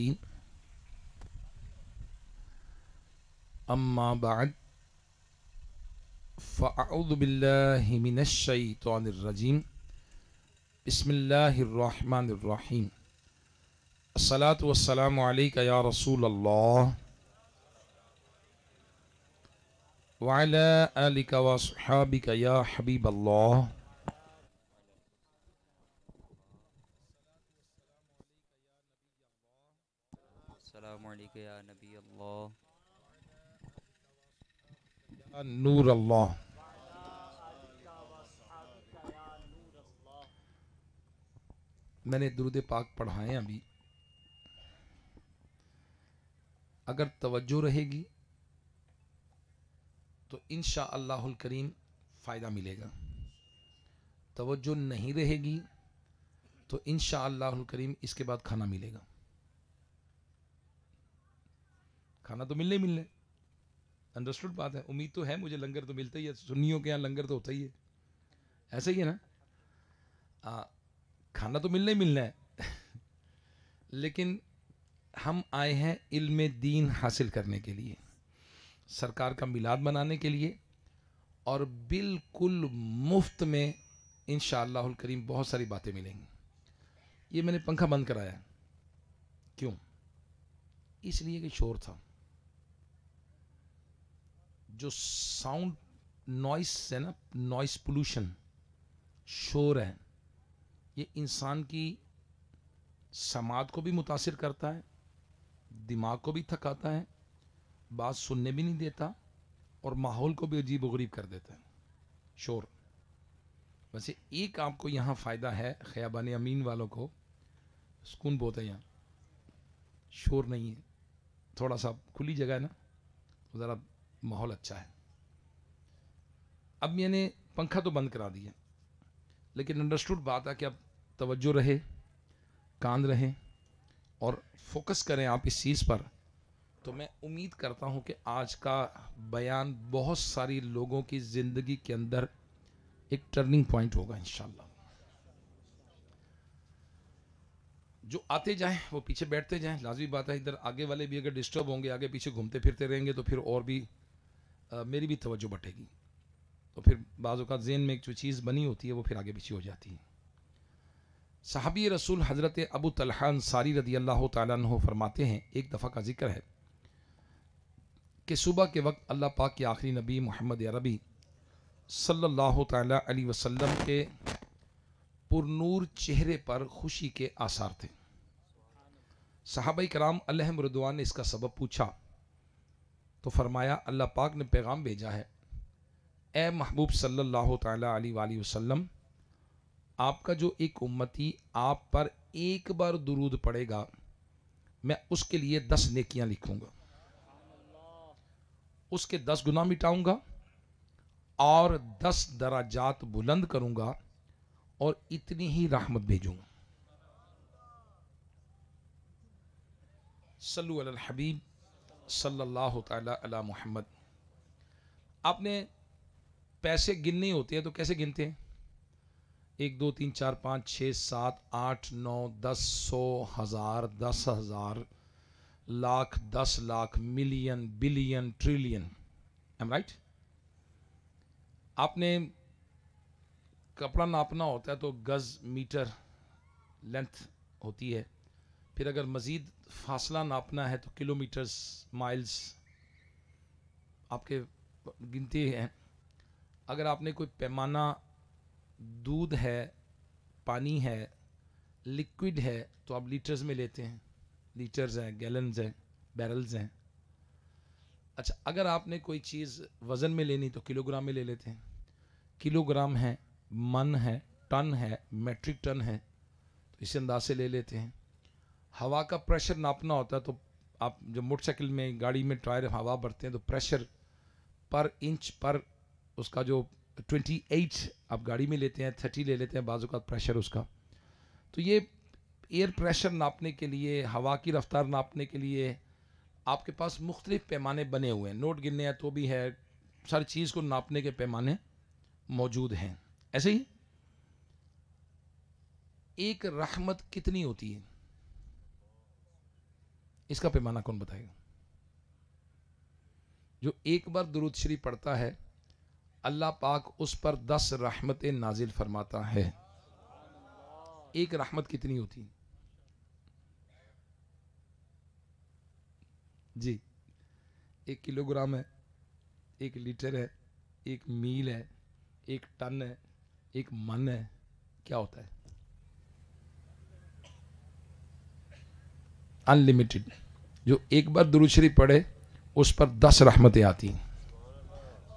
अजमईन। अम्मा बाद फ़अऊज़ु बिल्लाहि मिनश शैतानिर रजीम। बिस्मिल्लाहिर रहमानिर रहीम। अस्सलातु वस्सलामु अलैका या रसूल अल्लाह व अला आलिका व अस्हाबिका या हबीब अल्लाह। अस्सलामु अलैका या नबी अल्लाह। या नूर अल्लाह। मैंने दुरूद पाक पढ़ाए अभी। अगर तवज्जो रहेगी तो इंशा अल्लाहुल करीम फ़ायदा मिलेगा। तवज्जो नहीं रहेगी तो इंशा अल्लाहुल करीम इसके बाद खाना मिलेगा। खाना तो मिलने मिलने, अंडरस्टूड बात है। उम्मीद तो है मुझे, लंगर तो मिलता ही है, सुन्नियों के यहाँ लंगर तो होता ही है, ऐसे ही है ना। खाना तो मिलना ही मिलना है लेकिन हम आए हैं इल्म दीन हासिल करने के लिए, सरकार का मिलाद मनाने के लिए, और बिल्कुल मुफ्त में इंशाअल्लाहुल करीम बहुत सारी बातें मिलेंगी। ये मैंने पंखा बंद कराया, क्यों? इसलिए कि शोर था। जो साउंड नॉइस है ना, नॉइस पोल्यूशन, शोर है, ये इंसान की समात को भी मुतासिर करता है, दिमाग को भी थकाता है, बात सुनने भी नहीं देता, और माहौल को भी अजीब गरीब कर देता है शोर। वैसे एक आपको यहाँ फ़ायदा है, ख़याबान अमीन वालों को सुकून बहुत है, यहाँ शोर नहीं है, थोड़ा सा खुली जगह है ना, तो ज़रा माहौल अच्छा है। अब मैंने पंखा तो बंद करा दिया, लेकिन अंडरस्टूड बात है कि अब तवज्जो रहे, कान रहे और फोकस करें आप इस चीज़ पर। तो मैं उम्मीद करता हूँ कि आज का बयान बहुत सारी लोगों की ज़िंदगी के अंदर एक टर्निंग पॉइंट होगा इंशाल्लाह। जो आते जाएं वो पीछे बैठते जाएं, लाजमी बात है। इधर आगे वाले भी अगर डिस्टर्ब होंगे, आगे पीछे घूमते फिरते रहेंगे, तो फिर और भी मेरी भी तवज्जो बटेगी, तो फिर बाज़ औक़ात ज़हन में एक जो चीज़ बनी होती है वो फिर आगे पीछे हो जाती है। सहाबी रसूल हज़रत अबू तलहा अंसारी रदी अल्लाह तआला अन्हु फरमाते हैं, एक दफ़ा का जिक्र है कि सुबह के वक्त अल्लाह पाक के आखिरी नबी मोहम्मद अरबी सल्लल्लाहु तआला अलैहि वसल्लम के पुरनूर चेहरे पर खुशी के आसार थे। सहाबाई कराम अलैहिम रिदवान ने इसका सबब पूछा तो फरमाया, अल्लाह पाक ने पैगाम भेजा है, ए महबूब सल्लल्लाहु तआला अलैहि वसल्लम, आपका जो एक उम्मती आप पर एक बार दुरूद पड़ेगा, मैं उसके लिए 10 नेकियां लिखूंगा, उसके 10 गुनाह मिटाऊंगा और 10 दराजात बुलंद करूंगा और इतनी ही रहमत भेजूंगा। सल्लु अलल हबीब सल्लल्लाहु तआला अला मुहम्मद। आपने पैसे गिनने होते हैं तो कैसे गिनते हैं? 1 2 3 4 5 6 7 8 9 10 100 1000 10,000 lakh 10 lakh million billion trillion. Am right? आपने कपड़ा नापना होता है तो गज मीटर लेंथ होती है, फिर अगर मज़ीद फासला नापना है तो किलोमीटर्स माइल्स आपके गिनते हैं। अगर आपने कोई पैमाना, दूध है, पानी है, लिक्विड है, तो आप लीटर्स में लेते हैं, लीटर्स हैं, गैलन्स हैं, बैरल्स हैं। अच्छा, अगर आपने कोई चीज़ वज़न में लेनी तो किलोग्राम में ले लेते हैं। किलोग्राम है, मन है, टन है, मेट्रिक टन है, तो इस अंदाज से ले लेते हैं। हवा का प्रेशर नापना होता है तो आप जब मोटरसाइकिल में, गाड़ी में टायर हवा भरते हैं तो प्रेशर पर इंच पर उसका जो 28 आप गाड़ी में लेते हैं, 30 ले लेते हैं बाजू का प्रेशर उसका। तो ये एयर प्रेशर नापने के लिए, हवा की रफ्तार नापने के लिए आपके पास मुख्तलिफ पैमाने बने हुए हैं। नोट गिनने हैं तो भी है, सारी चीज़ को नापने के पैमाने मौजूद हैं। ऐसे ही एक रहमत कितनी होती है? इसका पैमाना कौन बताएगा? जो एक बार दुरूद शरीफ पढ़ता है, अल्लाह पाक उस पर 10 रहमतें नाजिल फरमाता है। एक रहमत कितनी होती? जी, 1 किलोग्राम है, 1 लीटर है, 1 मील है, 1 टन है, 1 मन है, क्या होता है? अनलिमिटेड। जो एक बार दुरूद शरीफ पढ़े उस पर 10 रहमतें आती हैं।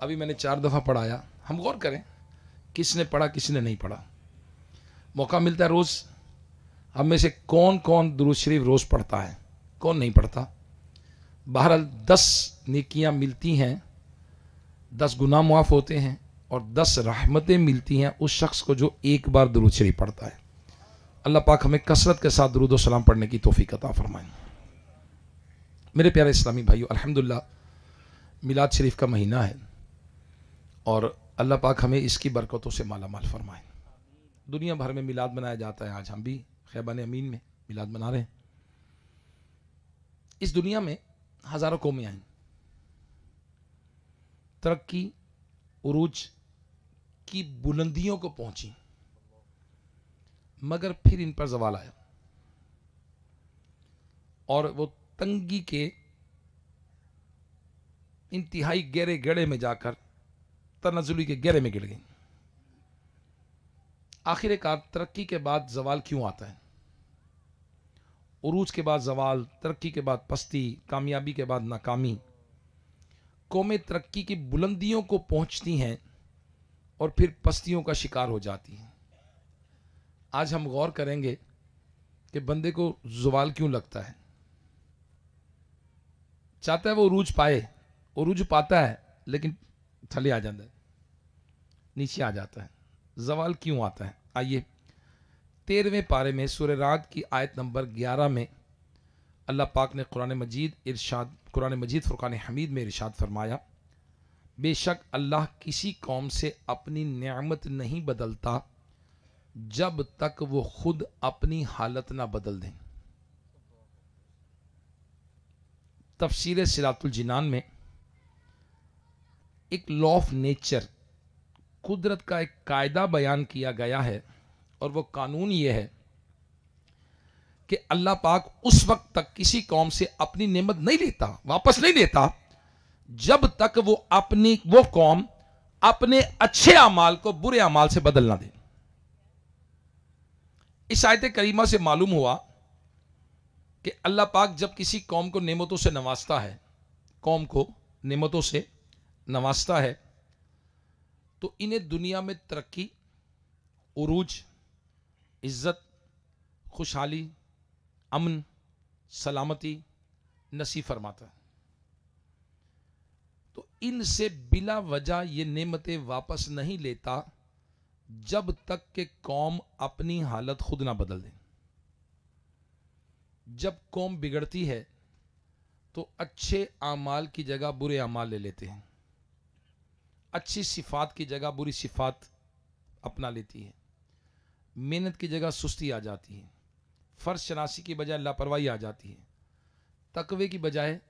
अभी मैंने 4 दफ़ा पढ़ाया, हम गौर करें किसने पढ़ा किसने नहीं पढ़ा। मौका मिलता है रोज़, हम में से कौन कौन दुरूद शरीफ रोज़ पढ़ता है, कौन नहीं पढ़ता? बहरहाल 10 नेकियां मिलती हैं, 10 गुनाह मुआफ़ होते हैं और 10 रहमतें मिलती हैं उस शख्स को जो एक बार दुरूद शरीफ पढ़ता है। अल्लाह पाक हमें कसरत के साथ दुरूद व सलाम पढ़ने की तौफीक अता फरमाएं। मेरे प्यारे इस्लामी भाइयों, अल्हम्दुलिल्लाह मिलाद शरीफ का महीना है और अल्लाह पाक हमें इसकी बरकतों से माला माल फरमाए। दुनिया भर में मिलाद मनाया जाता है, आज हम भी खैबान अमीन में मिलाद मना रहे हैं। इस दुनिया में हज़ारों कौमें आई, तरक्की उरूज की बुलंदियों को पहुंची, मगर फिर इन पर ज़वाल आया और वो तंगी के इंतहाई गहरे गड्ढे में जाकर तनज़ुली के गहरे में गिर गई। आखिरकार तरक्की के बाद ज़वाल क्यों आता है? उरूज के बाद ज़वाल, तरक्की के बाद पस्ती, कामयाबी के बाद नाकामी। कौमें तरक्की की बुलंदियों को पहुंचती हैं और फिर पस्तियों का शिकार हो जाती हैं। आज हम गौर करेंगे कि बंदे को ज़वाल क्यों लगता है। चाहता है वो उरूज पाए, उरूज पाता है लेकिन थले आ जाता है, नीचे आ जाता है। ज़वाल क्यों आता है? आइए 13वें पारे में सूरह राद की आयत नंबर 11 में अल्लाह पाक ने कुरान मजीद फुरकान हमीद में इरशाद फरमाया, बेशक अल्लाह किसी कौम से अपनी नेमत नहीं बदलता जब तक वो खुद अपनी हालत ना बदल दें। तफसीर सिरातुल जिनान में एक लॉ ऑफ नेचर, कुदरत का एक कायदा बयान किया गया है और वो कानून ये है कि अल्लाह पाक उस वक्त तक किसी कौम से अपनी नेमत नहीं लेता, वापस नहीं लेता, जब तक वो कौम अपने अच्छे अमाल को बुरे अमाल से बदल ना दे। इस आयत करीमा से मालूम हुआ कि अल्लाह पाक जब किसी कौम को नेमतों से नवाजता है, कौम को नेमतों से नवाजता है, तो इन्हें दुनिया में तरक्की, उरूज, इज्जत, खुशहाली, अमन, सलामती नसीब फरमाता है। तो इनसे बिला वजह ये नेमतें वापस नहीं लेता जब तक कि कौम अपनी हालत खुद ना बदल दे। जब कौम बिगड़ती है तो अच्छे आमाल की जगह बुरे आमाल ले लेते हैं, अच्छी सिफात की जगह बुरी सिफात अपना लेती है, मेहनत की जगह सुस्ती आ जाती है, फर्ज शनासी की बजाय लापरवाही आ जाती है, तकवे की बजाय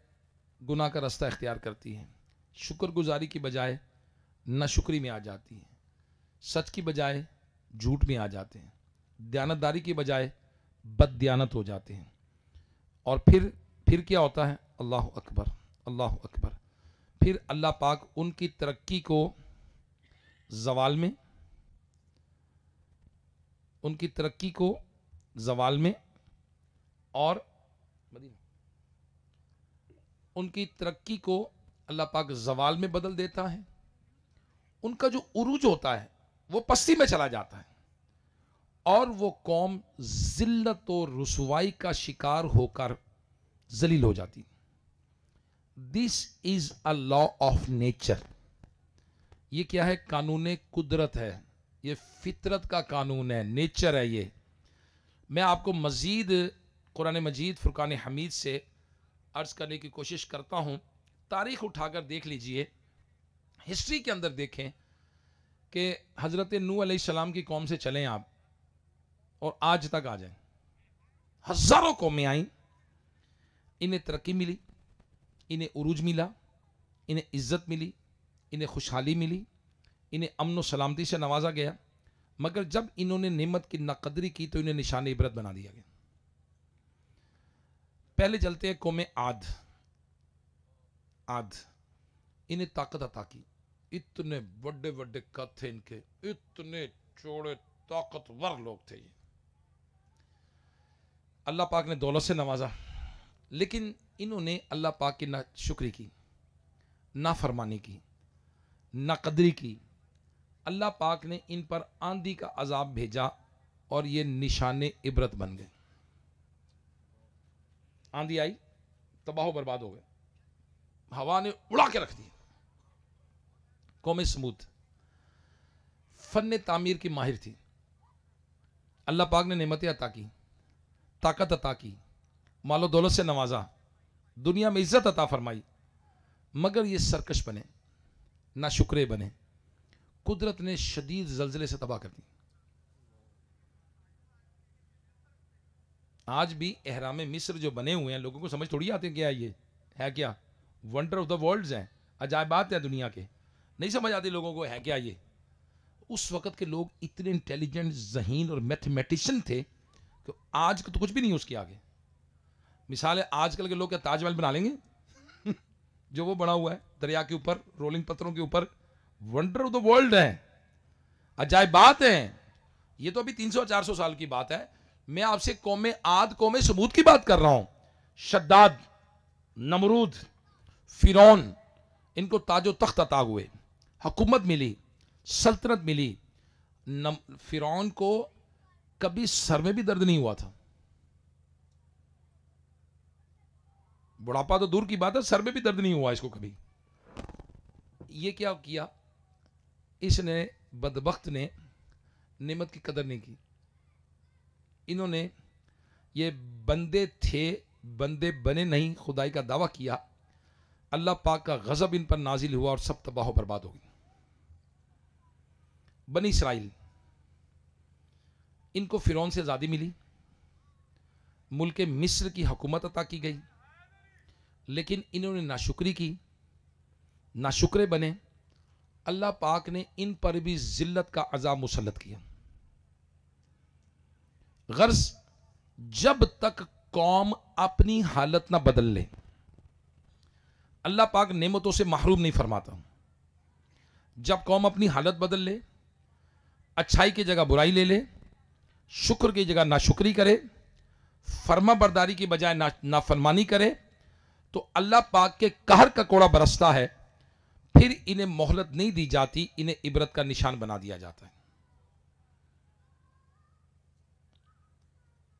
गुनाह का रास्ता इख्तियार करती है, शुक्रगुजारी की बजाय नाशुक्री में आ जाती है, सच की बजाय झूठ में आ जाते हैं, दयानतदारी की बजाय बददियानत हो जाते हैं। और फिर क्या होता है? अल्लाह अकबर, अल्लाह अकबर। फिर अल्लाह पाक उनकी तरक्की को ज़वाल में, उनकी तरक्की को ज़वाल में और उनकी तरक्की को अल्लाह पाक ज़वाल में बदल देता है। उनका जो उरूज होता है वो पस्ती में चला जाता है और वो कौम जिल्लत और रुसवाई का शिकार होकर जलील हो जाती। This is a law of nature. ये क्या है? कानून कुदरत है, ये फितरत का कानून है, नेचर है ये। मैं आपको मजीद कुरान मजीद फुरकान हमीद से अर्ज करने की कोशिश करता हूं। तारीख उठाकर देख लीजिए, हिस्ट्री के अंदर देखें कि हजरत नूह अलैहिस्सलाम की कौम से चलें आप और आज तक आ जाएं, हजारों कौमें आई, इन्हें तरक्की मिली, इन्हें उरूज मिला, इन्हें इज्जत मिली, इन्हें खुशहाली मिली, इन्हें अमन व सलामती से नवाजा गया। मगर जब इन्होंने नेमत की नाकदरी की तो इन्हें निशान इबरत बना दिया गया। पहले चलते हैं कौम आद। इन्हें ताकत अता की, इतने बड़े बड़े कद थे इनके, इतने चौड़े ताकतवर लोग थे ये। अल्लाह पाक ने दौलत से नवाजा, लेकिन इन्होंने अल्लाह पाक की ना शुक्री की, ना फरमानी की, ना कदरी की। अल्लाह पाक ने इन पर आंधी का अजाब भेजा और ये निशाने इबरत बन गए। आंधी आई, तबाह बर्बाद हो गए, हवा ने उड़ा के रख दिया। कौम समूद फन तामीर की माहिर थी। अल्लाह पाक ने नेमतें अता की, ताकत अता की, मालो दौलत से नवाजा, दुनिया में इज्जत अता फरमाई, मगर ये सरकश बने, ना शुक्रे बने। कुदरत ने शदीद जल्जले से तबाह कर दी। आज भी एहराम मिस्र जो बने हुए हैं, लोगों को समझ थोड़ी आते क्या ये है, क्या वंडर ऑफ द वर्ल्ड्स हैं, अजायबात हैं दुनिया के, नहीं समझ आती लोगों को है क्या ये। उस वक़्त के लोग इतने इंटेलिजेंट, ज़हीन और मैथमेटिशियन थे कि आज तो कुछ भी नहीं उसके आगे। मिसाल है, आजकल के लोग क्या ताजमहल बना लेंगे जो वो बना हुआ है दरिया के ऊपर, रोलिंग पत्थरों के ऊपर। वंडर ऑफ द वर्ल्ड है, अजायबात हैं। ये तो अभी 300-400 साल की बात है। मैं आपसे कौम आद, कौम समूद की बात कर रहा हूं। शद्दाद, नमरूद, फिरौन, इनको ताजो तख्त अता हुए, हुकूमत मिली, सल्तनत मिली। फिरौन को कभी सर में भी दर्द नहीं हुआ था। बुढ़ापा तो दूर की बात है, सर में भी दर्द नहीं हुआ इसको कभी। ये क्या किया इसने, बदबख्त ने नेमत की कदर नहीं की। इन्होंने, ये बंदे थे, बंदे बने नहीं, खुदाई का दावा किया। अल्लाह पाक का गजब इन पर नाजिल हुआ और सब तबाह बर्बाद हो गई। बनी इसराइल, इनको फिरौन से आज़ादी मिली, मुल्क मिस्र की हुकूमत अता की गई, लेकिन इन्होंने नाशुक्री की, नाशुक्रे बने। अल्लाह पाक ने इन पर भी जिल्लत का अजाब मुसल्लत किया। गर्ज जब तक कौम अपनी हालत ना बदल ले, अल्लाह पाक नेमतों से महरूम नहीं फरमाता। जब कौम अपनी हालत बदल ले, अच्छाई की जगह बुराई ले ले, शुक्र की जगह नाशुक्री करे, फर्मा बरदारी की बजाय नाफरमानी करे, तो अल्लाह पाक के कहर का कोड़ा बरसता है। फिर इन्हें मोहलत नहीं दी जाती, इन्हें इबरत का निशान बना दिया जाता है।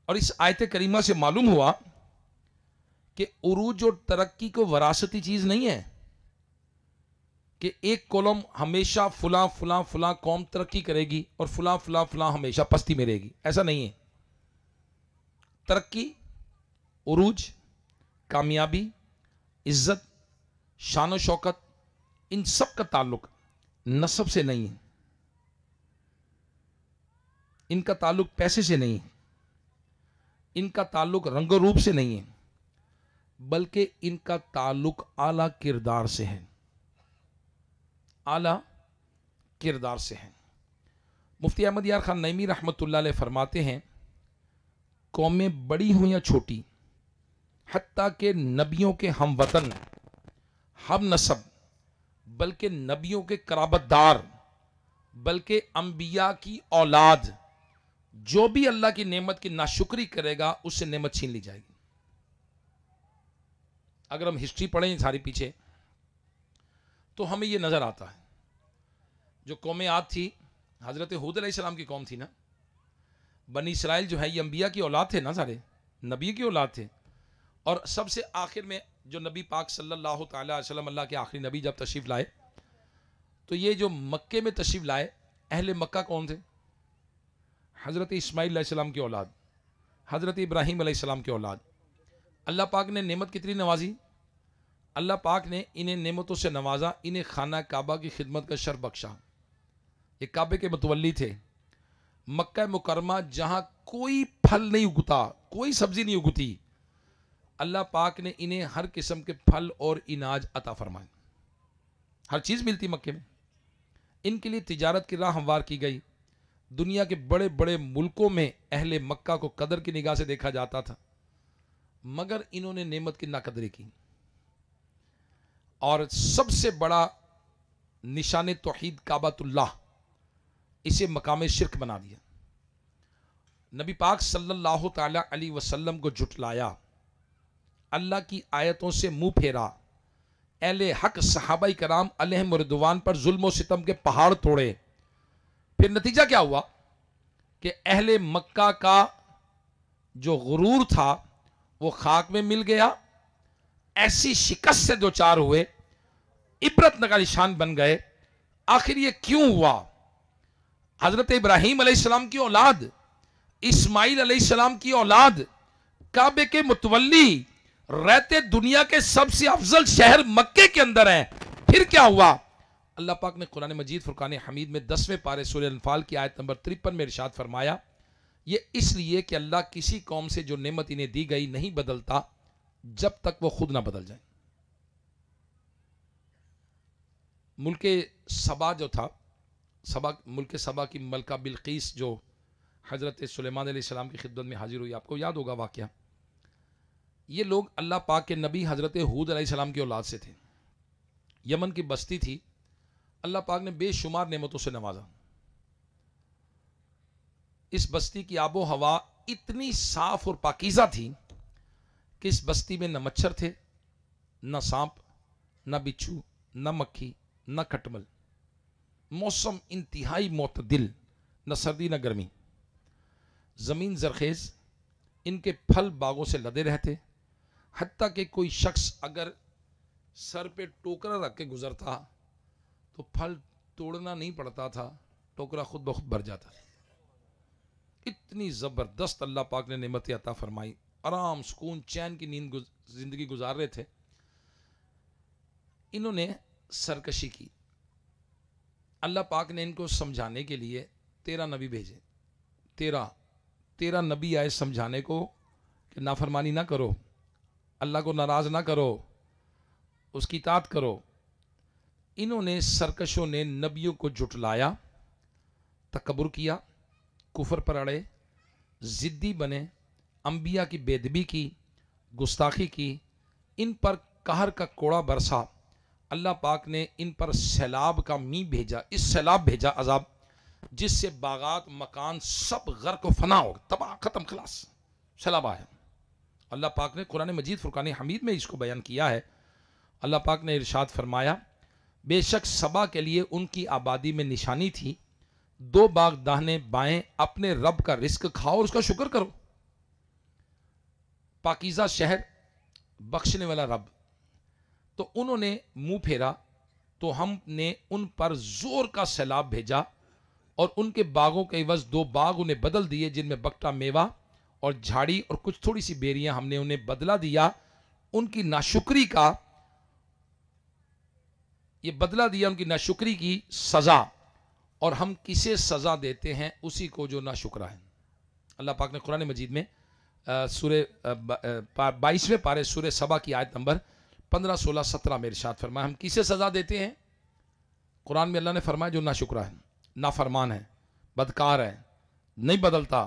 और इस आयत करीमा से मालूम हुआ कि उरूज और तरक्की को वरासती चीज नहीं है कि एक कॉलम हमेशा फुला फुला फुला कौम तरक्की करेगी और फुला फुला फुला हमेशा पस्ती में रहेगी। ऐसा नहीं है। तरक्की, उरूज, कामयाबी, इज्जत, शान शौकत, इन सब का ताल्लुक नसब से नहीं है, इनका ताल्लुक पैसे से नहीं है, इनका ताल्लुक रंगो रूप से नहीं है, बल्कि इनका ताल्लुक आला किरदार से है। आला किरदार से है। मुफ्ती अहमद यार खान नईमी रहमतुल्लाह अलैह फरमाते हैं, कौमें बड़ी हों या छोटी, हत्ता के नबियों के हम वतन, हम नसब, बल्कि नबियों के कराबतदार, बल्कि अंबिया की औलाद, जो भी अल्लाह की नेमत की नाशुक्री करेगा उससे नेमत छीन ली जाएगी। अगर हम हिस्ट्री पढ़ें सारी पीछे, तो हमें यह नजर आता है, जो कौम आद थी, हजरत हूद अलैहिस्सलाम की कौम थी ना, बनी इसराइल जो है ये अंबिया की औलाद थे ना, सारे नबी की औलाद थे। और सबसे आखिर में जो नबी पाक सल्लल्लाहु अलैहि वसल्लम, अल्लाह के आखिरी नबी जब तशरीफ लाए, तो ये जो मक्के में तशरीफ लाए, अहले मक्का कौन थे? हज़रत इस्माइल अलैहिस्सलाम की औलाद, हज़रत इब्राहीम अलैहिस्सलाम की औलाद। अल्लाह पाक ने नेमत कितनी नवाजी? अल्लाह पाक ने इन्हें नेमतों से नवाजा, इन्हें खाना काबा की खिदमत का शर्फ बख्शा। ये काबे के मुतवल्ली थे। मक्का मुकरमा जहां कोई फल नहीं उगता, कोई सब्जी नहीं उगती, अल्लाह पाक ने इन्हें हर किस्म के फल और इनाज अता फरमाए, हर चीज़ मिलती मक्के में। इनके लिए तिजारत की राह हमवार की गई। दुनिया के बड़े बड़े मुल्कों में अहले मक्का को कदर की निगाह से देखा जाता था, मगर इन्होंने नेमत की नाकदरी की और सबसे बड़ा निशान तौहीद काबतुल्लाह, इसे मकाम शिरक बना दिया। नबी पाक सल्लल्लाहु ताला अलैहि वसल्लम को जुटलाया, अल्लाह की आयतों से मुंह फेरा, अहले हक सहाबाई कराम अलैहिम रिदवान पर जुल्म सितम के पहाड़ तोड़े। फिर नतीजा क्या हुआ कि अहले मक्का का जो गुरूर था वो खाक में मिल गया, ऐसी शिकस्त से दो चार हुए, इबरत का निशान बन गए। आखिर ये क्यों हुआ? हजरत इब्राहीम अलैहिस्सलाम की औलाद, इस्माइल अलैहिस्सलाम की औलाद, काबे के मुतवल्ली, रहते दुनिया के सबसे अफजल शहर मक्के के अंदर हैं। फिर क्या हुआ? अल्लाह पाक ने कुरान मजीद फुरकान हमीद में 10वें पारे सूरह अनफाल की आयत नंबर 53 में इरशाद फरमाया, ये इसलिए कि अल्लाह किसी कौम से जो नेमत इन्हें दी गई नहीं बदलता जब तक वो खुद ना बदल जाए। मुल्क सबा जो था, मुल्क सबा की मलका बिल्कीस जो हज़रत सुलेमान अलैहिस्सलाम की खिदमत में हाजिर हुई, आपको याद होगा वाक़या। ये लोग अल्लाह पाक के नबी हज़रत हूद अलैहिस्सलाम की औलाद से थे। यमन की बस्ती थी, अल्लाह पाक ने बेशुमार नेमतों से नवाजा। इस बस्ती की आबो हवा इतनी साफ और पाकीज़ा थी कि इस बस्ती में न मच्छर थे, न सांप, न बिच्छू, न मक्खी, न खटमल। मौसम इंतहाई मोतदिल, न सर्दी न गर्मी। ज़मीन जरखेज़, इनके फल बागों से लदे रहते, हत्ता कि कोई शख्स अगर सर पे टोकरा रख के गुजरता तो फल तोड़ना नहीं पड़ता था, टोकरा खुद ब खुद भर जाता। इतनी ज़बरदस्त अल्लाह पाक ने नेमत अता फरमाई। आराम, सुकून, चैन की नींद जिंदगी गुजार रहे थे। इन्होंने सरकशी की। अल्लाह पाक ने इनको समझाने के लिए 13 नबी भेजे। 13 नबी आए समझाने को कि नाफरमानी ना करो, अल्लाह को नाराज़ ना करो, उसकी इताअत करो। इन्होंने सरकशों ने नबियों को जुटलाया, तकब्बुर किया, कुफर पर अड़े, ज़िद्दी बने, अंबिया की बेदबी की, गुस्ताखी की, इन पर कहर का कोड़ा बरसा। अल्लाह पाक ने इन पर सैलाब का मी भेजा, इस सैलाब भेजा अजाब, जिससे बागात मकान सब गर्क फना हो, तबाह खत्म खलास, सैलाब आया। अल्लाह पाक ने कुरान मजीद फुरकान हमीद में इसको बयान किया है। अल्लाह पाक ने इरशाद फरमाया, बेशक सबा के लिए उनकी आबादी में निशानी थी, 2 बाग दाहिने बाएं, अपने रब का रिस्क खाओ और उसका शुक्र करो। पाकीज़ा शहर, बख्शने वाला रब। तो उन्होंने मुंह फेरा तो हमने उन पर जोर का सैलाब भेजा और उनके बागों के एवज 2 बाग उन्हें बदल दिए, जिनमें बकटा मेवा और झाड़ी और कुछ थोड़ी सी बेरियां हमने उन्हें बदला दिया। उनकी नाशुक्री का ये बदला दिया, उनकी नाशुक्री की सजा, और हम किसे सजा देते हैं? उसी को जो नाशुक्रा है। अल्लाह पाक ने कुरान मजीद में सूरे 22वें पारे सूरे सबा की आयत नंबर 15, 16, 17 में इरशाद फरमाया, हम किसे सजा देते हैं? कुरान में अल्लाह ने फरमाया जो नाशुक्रा है, नाफरमान है, बदकार है, नहीं बदलता।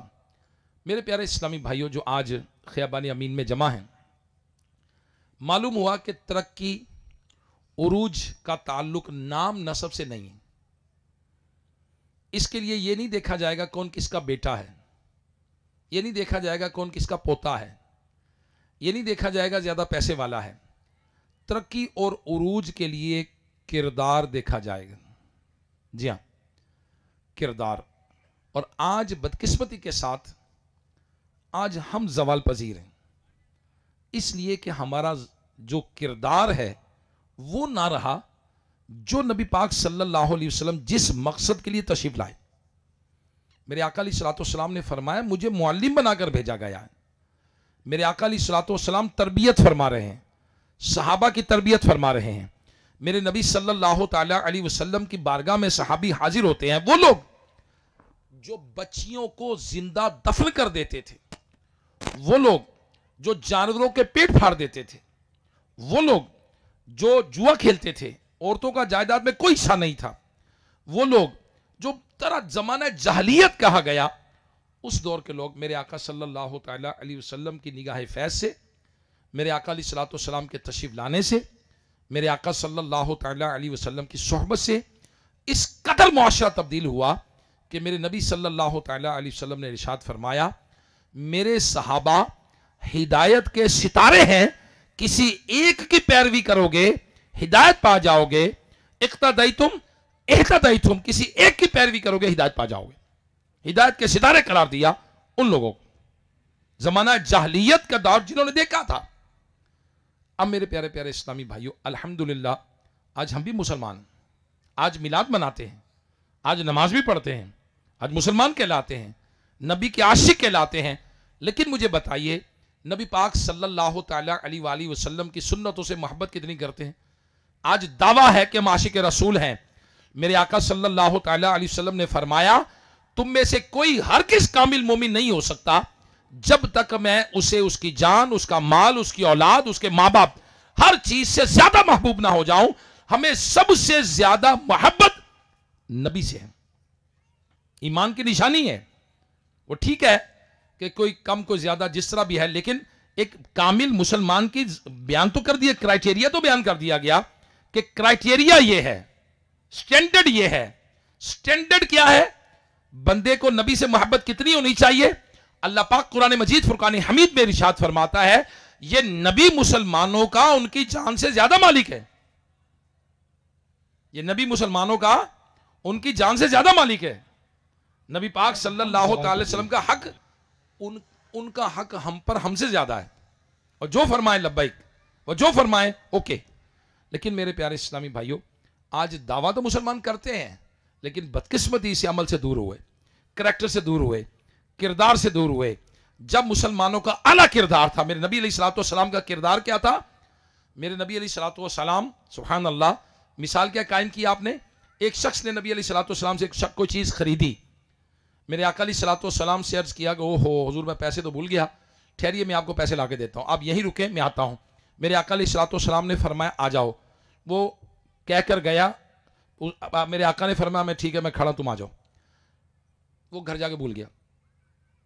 मेरे प्यारे इस्लामी भाइयों जो आज खियाबानी अमीन में जमा हैं, मालूम हुआ कि तरक्की उरूज का ताल्लुक नाम नसब से नहीं है। इसके लिए यह नहीं देखा जाएगा कौन किसका बेटा है, यह नहीं देखा जाएगा कौन किसका पोता है, यह नहीं देखा जाएगा ज्यादा पैसे वाला है। तरक्की और उरूज के लिए किरदार देखा जाएगा। जी हाँ, किरदार। और आज बदकिस्मती के साथ आज हम जवाल पजीर हैं, इसलिए कि हमारा जो किरदार है वो ना रहा जो नबी पाक सल्लल्लाहु अलैहि वसल्लम जिस मकसद के लिए तशरीफ लाए। मेरे आका अलैहिस्सलातु वस्सलाम ने फरमाया मुझे मुअल्लिम बनाकर भेजा गया है। मेरे आका अलैहिस्सलातु वस्सलाम तरबियत फरमा रहे हैं, सहाबा की तरबियत फरमा रहे हैं। मेरे नबी सल्लल्लाहु ताला अलैहि वसल्लम की बारगाह में सहाबी हाजिर होते हैं, वो लोग जो बच्चियों को जिंदा दफन कर देते थे, वो लोग जो जानवरों के पेट फाड़ देते थे, वो लोग जो जुआ खेलते थे, औरतों का जायदाद में कोई हिस्सा नहीं था, वो लोग जो तरह जमाना जहलियत कहा गया, उस दौर के लोग मेरे आका सल्लल्लाहु तआला अलैहि वसल्लम की निगाह फैज से, मेरे आका अलैहिस्सलातु वस्सलाम के तशरीफ लाने से, मेरे आका सल्लल्लाहु तआला अलैहि वसल्लम की सोहबत से इस कदर मुआशरा तब्दील हुआ कि मेरे नबी सल्लल्लाहु तआला अलैहि वसल्लम ने इरशाद फरमाया, मेरे सहाबा हिदायत के सितारे हैं, किसी एक की पैरवी करोगे हिदायत पा जाओगे, इख्तदैतुम, किसी एक की पैरवी करोगे हिदायत पा जाओगे। हिदायत के सितारे करार दिया उन लोगों को, जमाना जहलियत का दौर जिन्होंने देखा था। अब मेरे प्यारे प्यारे इस्लामी भाइयों, अल्हम्दुलिल्लाह आज हम भी मुसलमान, आज मिलाद मनाते हैं, आज नमाज भी पढ़ते हैं, आज मुसलमान कहलाते हैं, नबी के आशिक कहलाते हैं। लेकिन मुझे बताइए, नबी पाक सल्लल्लाहु तआला अलैहि वसल्लम की सुन्नतों से मोहब्बत कितनी करते हैं? आज दावा है कि हम आशिक रसूल हैं। मेरे आका सल्लल्लाहु तआला अलैहि वसल्लम ने फरमाया, तुम में से कोई हरगिज़ कामिल मोमिन नहीं हो सकता जब तक मैं उसे उसकी जान, उसका माल, उसकी औलाद, उसके माँ बाप, हर चीज से ज्यादा महबूब ना हो जाऊं। हमें सबसे ज्यादा मोहब्बत नबी से है, ईमान की निशानी है। वो ठीक है कि कोई कम कोई ज्यादा जिस तरह भी है, लेकिन एक कामिल मुसलमान की बयान तो कर दिया, क्राइटेरिया तो बयान कर दिया गया कि क्राइटेरिया ये है, स्टैंडर्ड ये है। स्टैंडर्ड क्या है? बंदे को नबी से मोहब्बत कितनी होनी चाहिए? अल्लाह पाक कुरान मजीद फुरकान हमीद में इरशाद फरमाता है, ये नबी मुसलमानों का उनकी जान से ज्यादा मालिक है। ये नबी मुसलमानों का उनकी जान से ज्यादा मालिक है। नबी पाक सल्लल्लाहु अलैहि वसल्लम का हक उनका हक हम पर हमसे ज्यादा है। और जो फरमाए लब्बैक, और जो फरमाए ओके। लेकिन मेरे प्यारे इस्लामी भाइयों, आज दावा तो मुसलमान करते हैं, लेकिन बदकिस्मती से अमल से दूर हुए, करैक्टर से दूर हुए, किरदार से दूर हुए। जब मुसलमानों का आला किरदार था, मेरे नबी अलैहिस्सलाम का किरदार क्या था? मेरे नबी अलैहिस्सलाम, सुभान अल्लाह, मिसाल क्या कायम की आपने? एक शख्स ने नबी अलैहिस्सलाम से कोई चीज खरीदी, मेरे आका अलैहिस्सलाम से अर्ज किया कि ओहो हुजूर, मैं पैसे तो भूल गया, ठहरिए मैं आपको पैसे ला के देता हूँ, आप यहीं रुके, मैं आता हूँ। मेरे आका अलैहिस्सलाम ने फरमाया आ जाओ। वो कहकर गया, मेरे आका ने फरमाया मैं ठीक है, मैं खड़ा, तुम आ जाओ। वो घर जाके भूल गया।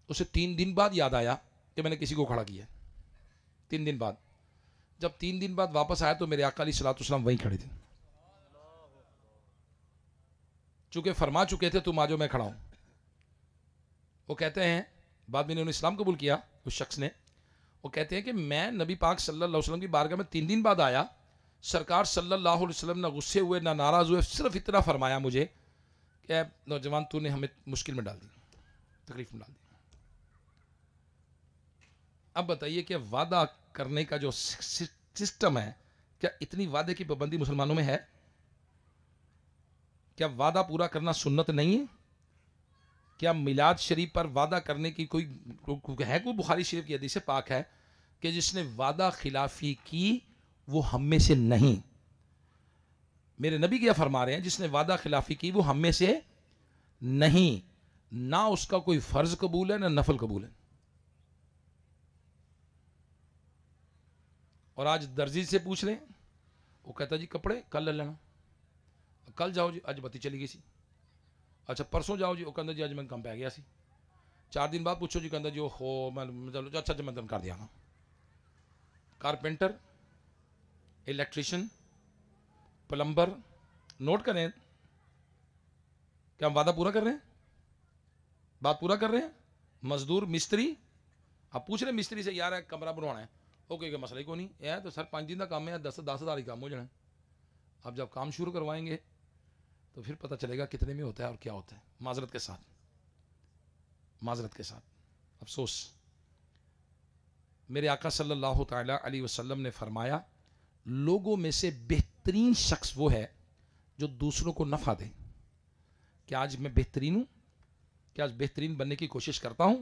उसे 3 दिन बाद याद आया कि मैंने किसी को खड़ा किया। 3 दिन बाद, जब 3 दिन बाद वापस आया तो मेरे आका अलैहिस्सलाम वहीं खड़े थे, चूंकि फरमा चुके थे तुम आ जाओ, मैं खड़ा हूं। वो कहते हैं, बाद में उन्होंने इस्लाम कबूल किया उस शख्स ने। वो कहते हैं कि मैं नबी पाक सल्लल्लाहु अलैहि वसल्लम की बारगाह में 3 दिन बाद आया, सरकार सल्लल्लाहु अलैहि वसल्लम ना गुस्से हुए ना नाराज हुए, सिर्फ इतना फरमाया मुझे कि नौजवान तूने हमें मुश्किल में डाल दी, तकलीफ में डाल दी। अब बताइए कि वादा करने का जो सिस्टम है, क्या इतनी वादे की पाबंदी मुसलमानों में है? क्या वादा पूरा करना सुन्नत नहीं है? क्या मिलाद शरीफ पर वादा करने की कोई है? कोई बुखारी शरीफ की हदीस पाक है कि जिसने वादा खिलाफी की वो हम में से नहीं। मेरे नबी क्या फरमा रहे हैं? जिसने वादा खिलाफी की वो हम में से नहीं, ना उसका कोई फर्ज कबूल है ना नफल कबूल है। और आज दर्जी से पूछ लें, वो कहता जी कपड़े कल ले लेना, कल जाओ जी, अज बत्ती चली गई सी, अच्छा परसों जाओ जी, वो कहता जी अज मैं कम पै गया सी। 4 दिन बाद पूछो जी, कहता जी हो मैं अच्छा मैं तन कर दिया। कारपेंटर, इलेक्ट्रिशियन, प्लम्बर, नोट करें, क्या हम वादा पूरा कर रहे हैं? बात पूरा कर रहे हैं? मजदूर, मिस्त्री, आप पूछ रहे मिस्त्री से यार कमरा बनवाना है, ओके मसला ही को नहीं है, तो सर 5 दिन का काम है, 10,000 ही काम हो जाना है। अब जब काम शुरू करवाएंगे तो फिर पता चलेगा कितने में होता है और क्या होता है। माजरत के साथ, माजरत के साथ अफसोस। मेरे आका सल्लल्लाहु तआला अलैहि वसल्लम ने फरमाया, लोगों में से बेहतरीन शख्स वो है जो दूसरों को नफा दे। क्या आज मैं बेहतरीन हूं? क्या आज बेहतरीन बनने की कोशिश करता हूं?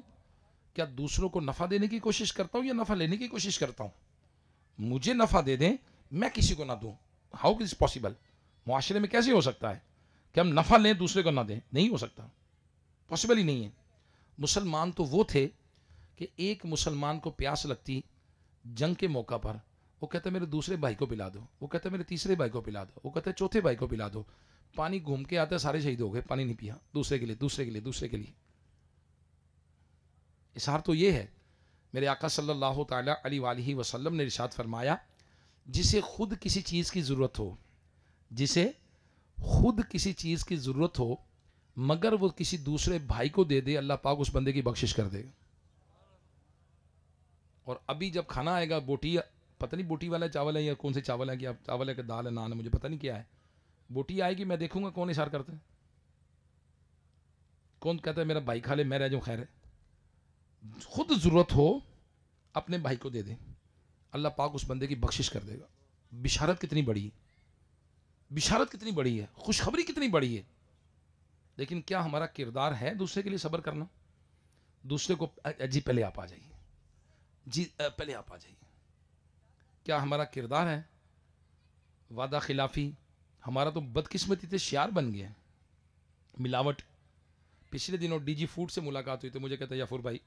क्या दूसरों को नफा देने की कोशिश करता हूं या नफा लेने की कोशिश करता हूं? मुझे नफा दे दें, मैं किसी को ना दूं, हाउ इज पॉसिबल? मुआशरे में कैसे हो सकता है कि हम नफा लें दूसरे को ना दें? नहीं हो सकता, पॉसिबल ही नहीं है। मुसलमान तो वो थे कि एक मुसलमान को प्यास लगती जंग के मौका पर वो कहता है मेरे दूसरे भाई को पिला दो, वो कहता है मेरे तीसरे भाई को पिला दो, वो कहता है चौथे भाई को पिला दो। पानी घूम के आता है, सारे शहीद हो गए, पानी नहीं पिया, दूसरे के लिए, दूसरे के लिए, दूसरे के लिए। इशार तो ये है, मेरे आका सल्लल्लाहु ताला अलैहि वसल्लम ने इरशाद फरमाया, जिसे खुद किसी चीज़ की ज़रूरत हो, जिसे खुद किसी चीज़ की ज़रूरत हो मगर वो किसी दूसरे भाई को दे दे, अल्लाह पाक उस बंदे की बख्शिश कर देगा। और अभी जब खाना आएगा, बोटी, पता नहीं बोटी वाला चावल है या कौन से चावल है, कि आप चावल है कि दाल है, नान है, मुझे पता नहीं क्या है, बोटी आएगी, मैं देखूंगा कौन इशार करता है, कौन कहता है मेरा भाई खा ले, मैं रह जाऊं, खैर है। खुद ज़रूरत हो अपने भाई को दे दे, अल्लाह पाक उस बंदे की बख्शिश कर देगा। बिशारत कितनी बड़ी है, बिशारत कितनी बड़ी है, खुशखबरी कितनी बड़ी है। लेकिन क्या हमारा किरदार है दूसरे के लिए सब्र करना? दूसरे को जी पहले आप आ जाइए, जी पहले आप आ जाइए। क्या हमारा किरदार है वादा खिलाफी? हमारा तो बदकिस्मती से शियार बन गया, मिलावट। पिछले दिनों डीजी फूड से मुलाकात हुई तो मुझे कहता है याफुर भाई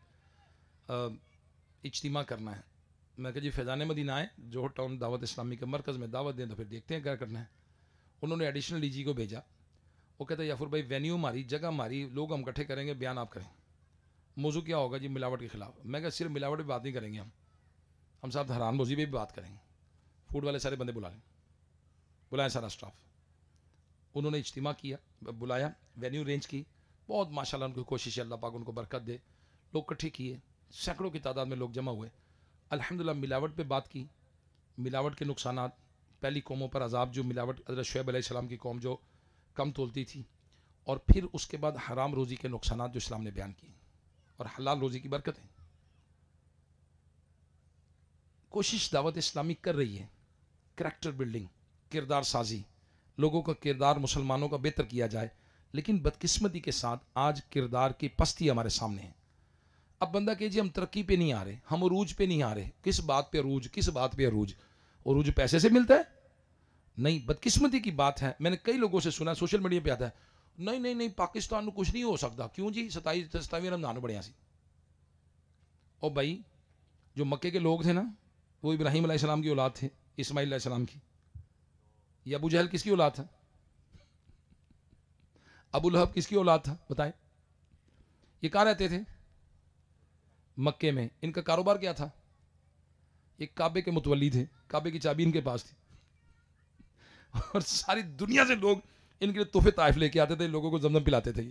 इज्तिमा करना है। मैं कहा जी फैज़ान मदीना आए, जोहर टाउन दावत इस्लामी के मरकज़ में दावत दें तो फिर देखते हैं क्या करना है। उन्होंने एडिशनल डीजी को भेजा, वो कहता है याफुर भाई वेन्यू मारी, जगह मारी, लोग हम इकट्ठे करेंगे, बयान आप करें, मौजू क्या होगा जी? मिलावट के खिलाफ। मैं कहा सिर्फ मिलावट पर बात नहीं करेंगे हम साहब हराम रोज़ी पे भी बात करेंगे। फूड वाले सारे बंदे बुला लें, बुलाएं सारा स्टाफ। उन्होंने इज्तिमा किया, बुलाया, वेन्यू अरेंज की, बहुत माशाल्लाह उनकी कोशिश है, अल्लाह पाक उनको बरकत दे। लोग इकट्ठे किए, सैकड़ों की तादाद में लोग जमा हुए, अल्हम्दुलिल्लाह मिलावट पे बात की, मिलावट के नुकसानात, पहली कौमों पर अजाब जो मिलावट, हज़रत शुएब अलैहिस्सलाम की कौम जो कम तोलती थी, और फिर उसके बाद हराम रोज़ी के नुकसानात जो इस्लाम ने बयान किए, और हलाल रोज़ी की बरकतें। कोशिश दावत इस्लामी कर रही है, करैक्टर बिल्डिंग, किरदार साजी, लोगों का किरदार मुसलमानों का बेहतर किया जाए। लेकिन बदकिस्मती के साथ आज किरदार की पस्ती हमारे सामने है। अब बंदा कहे जी हम तरक्की पे नहीं आ रहे, हम अरूज पे नहीं आ रहे, किस बात पे अरूज, किस बात पे अरूज? अरूज पैसे से मिलता है? नहीं, बदकिस्मती की बात है। मैंने कई लोगों से सुना, सोशल मीडिया पे आता है, नहीं नहीं नहीं पाकिस्तान में कुछ नहीं हो सकता। क्यों जी? 27 रमजान बढ़िया सी। और भाई जो मक्के के लोग थे ना, वो इब्राहिम अलैहिस्सलाम की औलाद थे, इस्माइल अलैहिस्सलाम की। ये अबू जहल किसकी औलाद था? अबू लहब किसकी औलाद था? बताएं। ये कहाँ रहते थे? मक्के में। इनका कारोबार क्या था? ये काबे के मुतवल्ली थे, काबे की चाबी इनके पास थी, और सारी दुनिया से लोग इनके लिए तोहफे ताइफ लेके आते थे, लोगों को जमजम पिलाते थे।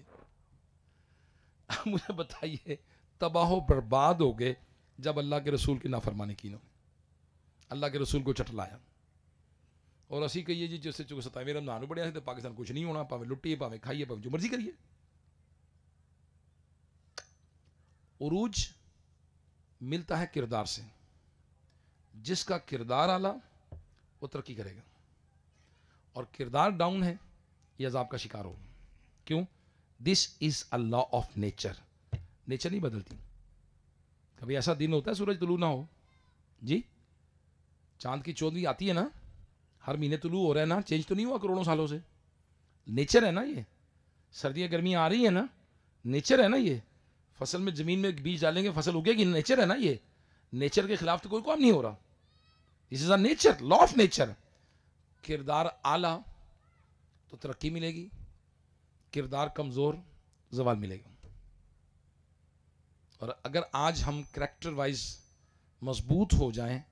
मुझे बताइए तबाह बर्बाद हो गए जब अल्लाह के रसूल की नाफरमानी की, अल्लाह के रसूल को चटलाया। और असी कहिए जी जैसे चुके 27 रमजान बढ़िया तो पाकिस्तान कुछ नहीं होना, भावे लुटिए, भावे खाइए, भावे जो मर्जी करिए। उरूज मिलता है किरदार से, जिसका किरदार आला वो तरक्की करेगा, और किरदार डाउन है ये अजाब का शिकार होगा। क्यों? This is a law of nature. Nature नहीं बदलती। कभी ऐसा दिन होता है सूरज तुलू ना हो जी? चांद की चौदहवीं आती है ना, हर महीने तुलू हो रहा है ना, चेंज तो नहीं हुआ करोड़ों सालों से। नेचर है ना ये। सर्दियाँ गर्मियाँ आ रही है ना, नेचर है ना ये। फसल में ज़मीन में बीज डालेंगे फसल उगेगी, नेचर है ना ये। नेचर के खिलाफ तो कोई काम नहीं हो रहा। This is a nature, law of nature. किरदार आला तो तरक्की मिलेगी, किरदार कमज़ोर जवाल मिलेगा। और अगर आज हम करैक्टर वाइज मजबूत हो जाएं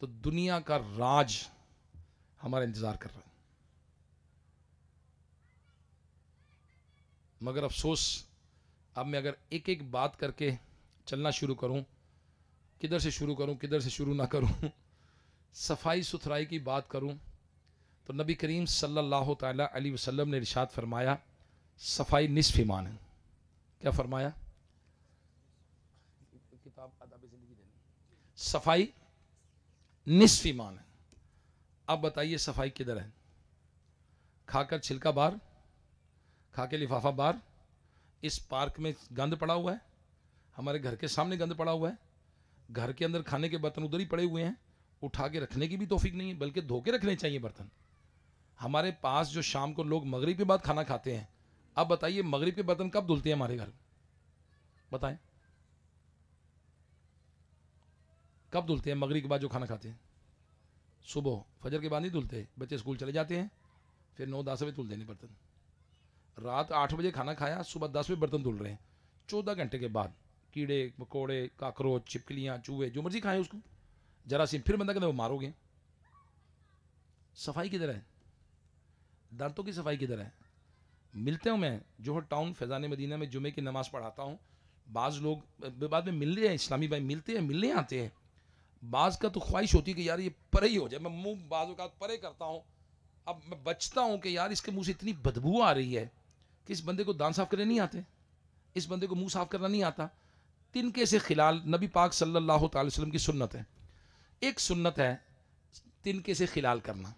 तो दुनिया का राज हमारा इंतजार कर रहा है। मगर अफसोस, अब मैं अगर एक एक बात करके चलना शुरू करूं, किधर से शुरू करूं, किधर से शुरू ना करूं, सफाई सुथराई की बात करूं तो नबी करीम सल्लल्लाहु ताला अलैहि वसल्लम ने इरशाद फरमाया, सफाई निस्फ ईमान है। क्या फरमाया? किताब अदब ज़िंदगी देनी, सफाई निस्फ ईमान है। अब बताइए सफाई किधर है? खाकर छिलका बार, खा के लिफाफा बार। इस पार्क में गंद पड़ा हुआ है, हमारे घर के सामने गंद पड़ा हुआ है, घर के अंदर खाने के बर्तन उधर ही पड़े हुए हैं, उठा के रखने की भी तौफीक नहीं है, बल्कि धो के रखने चाहिए बर्तन। हमारे पास जो शाम को लोग मगरिब के बाद खाना खाते हैं, अब बताइए मगरिब के बर्तन कब धुलते हैं हमारे घर? बताएं। कब धुलते हैं? मगरिब के बाद जो खाना खाते हैं, सुबह फजर के बाद नहीं धुलते, बच्चे स्कूल चले जाते हैं, फिर 9-10 बजे धुलते नहीं बर्तन। रात 8 बजे खाना खाया, सुबह 10 बजे बर्तन धुल रहे हैं, 14 घंटे के बाद कीड़े मकोड़े काकरोच छिपकलियाँ चूहे जो मर्जी खाएं उसको, जरासीम, फिर बंदा कहते वो मारोगे। सफाई किधर है? दांतों की सफाई किधर है? मिलते हूँ मैं जोहर टाउन फैज़ान मदीना में, जुमे की नमाज़ पढ़ाता हूँ, बाज़ लोग बाद में मिलने हैं, इस्लामी भाई मिलते हैं, मिलने आते हैं। बाज़ का तो ख्वाहिश होती है कि यार ये परे ही हो जाए, मैं मुंह बाज़ औक़ात परे करता हूँ, अब मैं बचता हूँ कि यार इसके मुंह से इतनी बदबू आ रही है कि इस बंदे को दांत साफ़ करने नहीं आते, इस बंदे को मुंह साफ़ करना नहीं आता। तिनके से खिलाल नबी पाक सल्लल्लाहु अलैहि वसल्लम की सुन्नत है। एक सुन्नत है तिनके से खिलाल करना।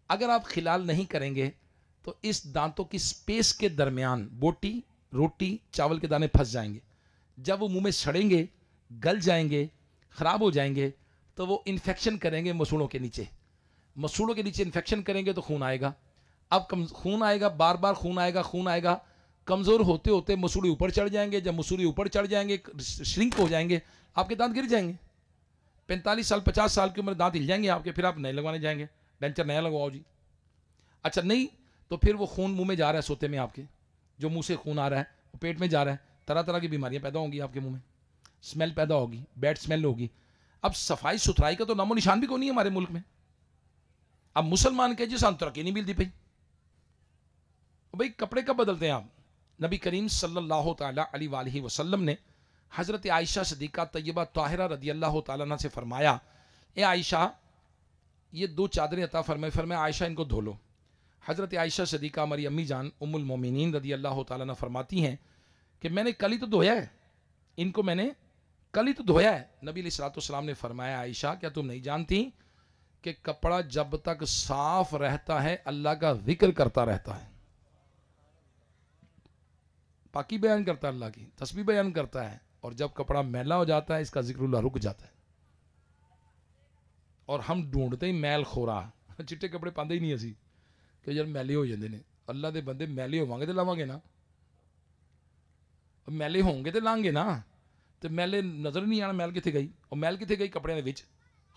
अगर आप खिलाल नहीं करेंगे तो इस दांतों की स्पेस के दरमियान बोटी, रोटी, चावल के दाने फंस जाएंगे। जब वो मुंह में सड़ेंगे, गल जाएंगे, ख़राब हो जाएंगे, तो वो इन्फेक्शन करेंगे मसूड़ों के नीचे। मसूड़ों के नीचे इन्फेक्शन करेंगे तो खून आएगा। अब खून आएगा, बार बार खून आएगा, खून आएगा, कमज़ोर होते होते मसूड़े ऊपर चढ़ जाएंगे। जब मसूड़े ऊपर चढ़ जाएंगे, श्रिंक हो जाएंगे, आपके दांत गिर जाएंगे। 45 साल 50 साल की उम्र दांत हिल जाएंगे आपके, फिर आप नए लगवाने जाएंगे, डेंचर नया लगवाओ जी। अच्छा नहीं तो फिर वो खून मुंह में जा रहा है सोते में आपके, जो मुंह से खून आ रहा है वो पेट में जा रहा है, तरह तरह की बीमारियां पैदा होंगी आपके मुंह में, स्मेल पैदा होगी, बैड स्मेल होगी। अब सफाई सुथराई का तो नामो निशान भी कोई नहीं है हमारे मुल्क में। अब मुसलमान के जी सान तरक्की नहीं मिलती भाई। भाई कपड़े कब बदलते हैं आप? नबी करीम सल्लल्लाहु ताला अलैहि वसल्लम ने हज़रत आयशा सिद्दीक़ा तय्यबा ताहिरा रदियल्लाहु ताला अन्हा से फरमाया, ए आयशा ये 2 चादरें अता फरमाया आयशा इनको धो लो। हज़रत आयशा सिद्दीक़ा हमारी अम्मी जान उम्मुल मोमिनीन रदियल्लाहु ताला अन्हा फरमाती हैं कि मैंने कल ही तो धोया है, इनको मैंने कल ही तो धोया है। नबी अलैहिस्सलातु वस्सलाम ने फरमाया, आयशा क्या तुम नहीं जानती कि कपड़ा जब तक साफ रहता है अल्लाह का जिक्र करता रहता है, पाकी बयान करता है, अल्लाह की तस्बीह बयान करता है, और जब कपड़ा मैला हो जाता है इसका जिक्रुल्लाह रुक जाता है। और हम ढूंढते ही मैल खोरा चिट्टे कपड़े पाते ही नहीं असी कि यार मैले हो जाते हैं। अल्लाह के बंदे मैले होवांगे तो लावांगे ना, मैले होंगे तो लांगे ना, तो मैले नज़र नहीं आना मैल कितने गई, और मैल कितने गई कपड़े के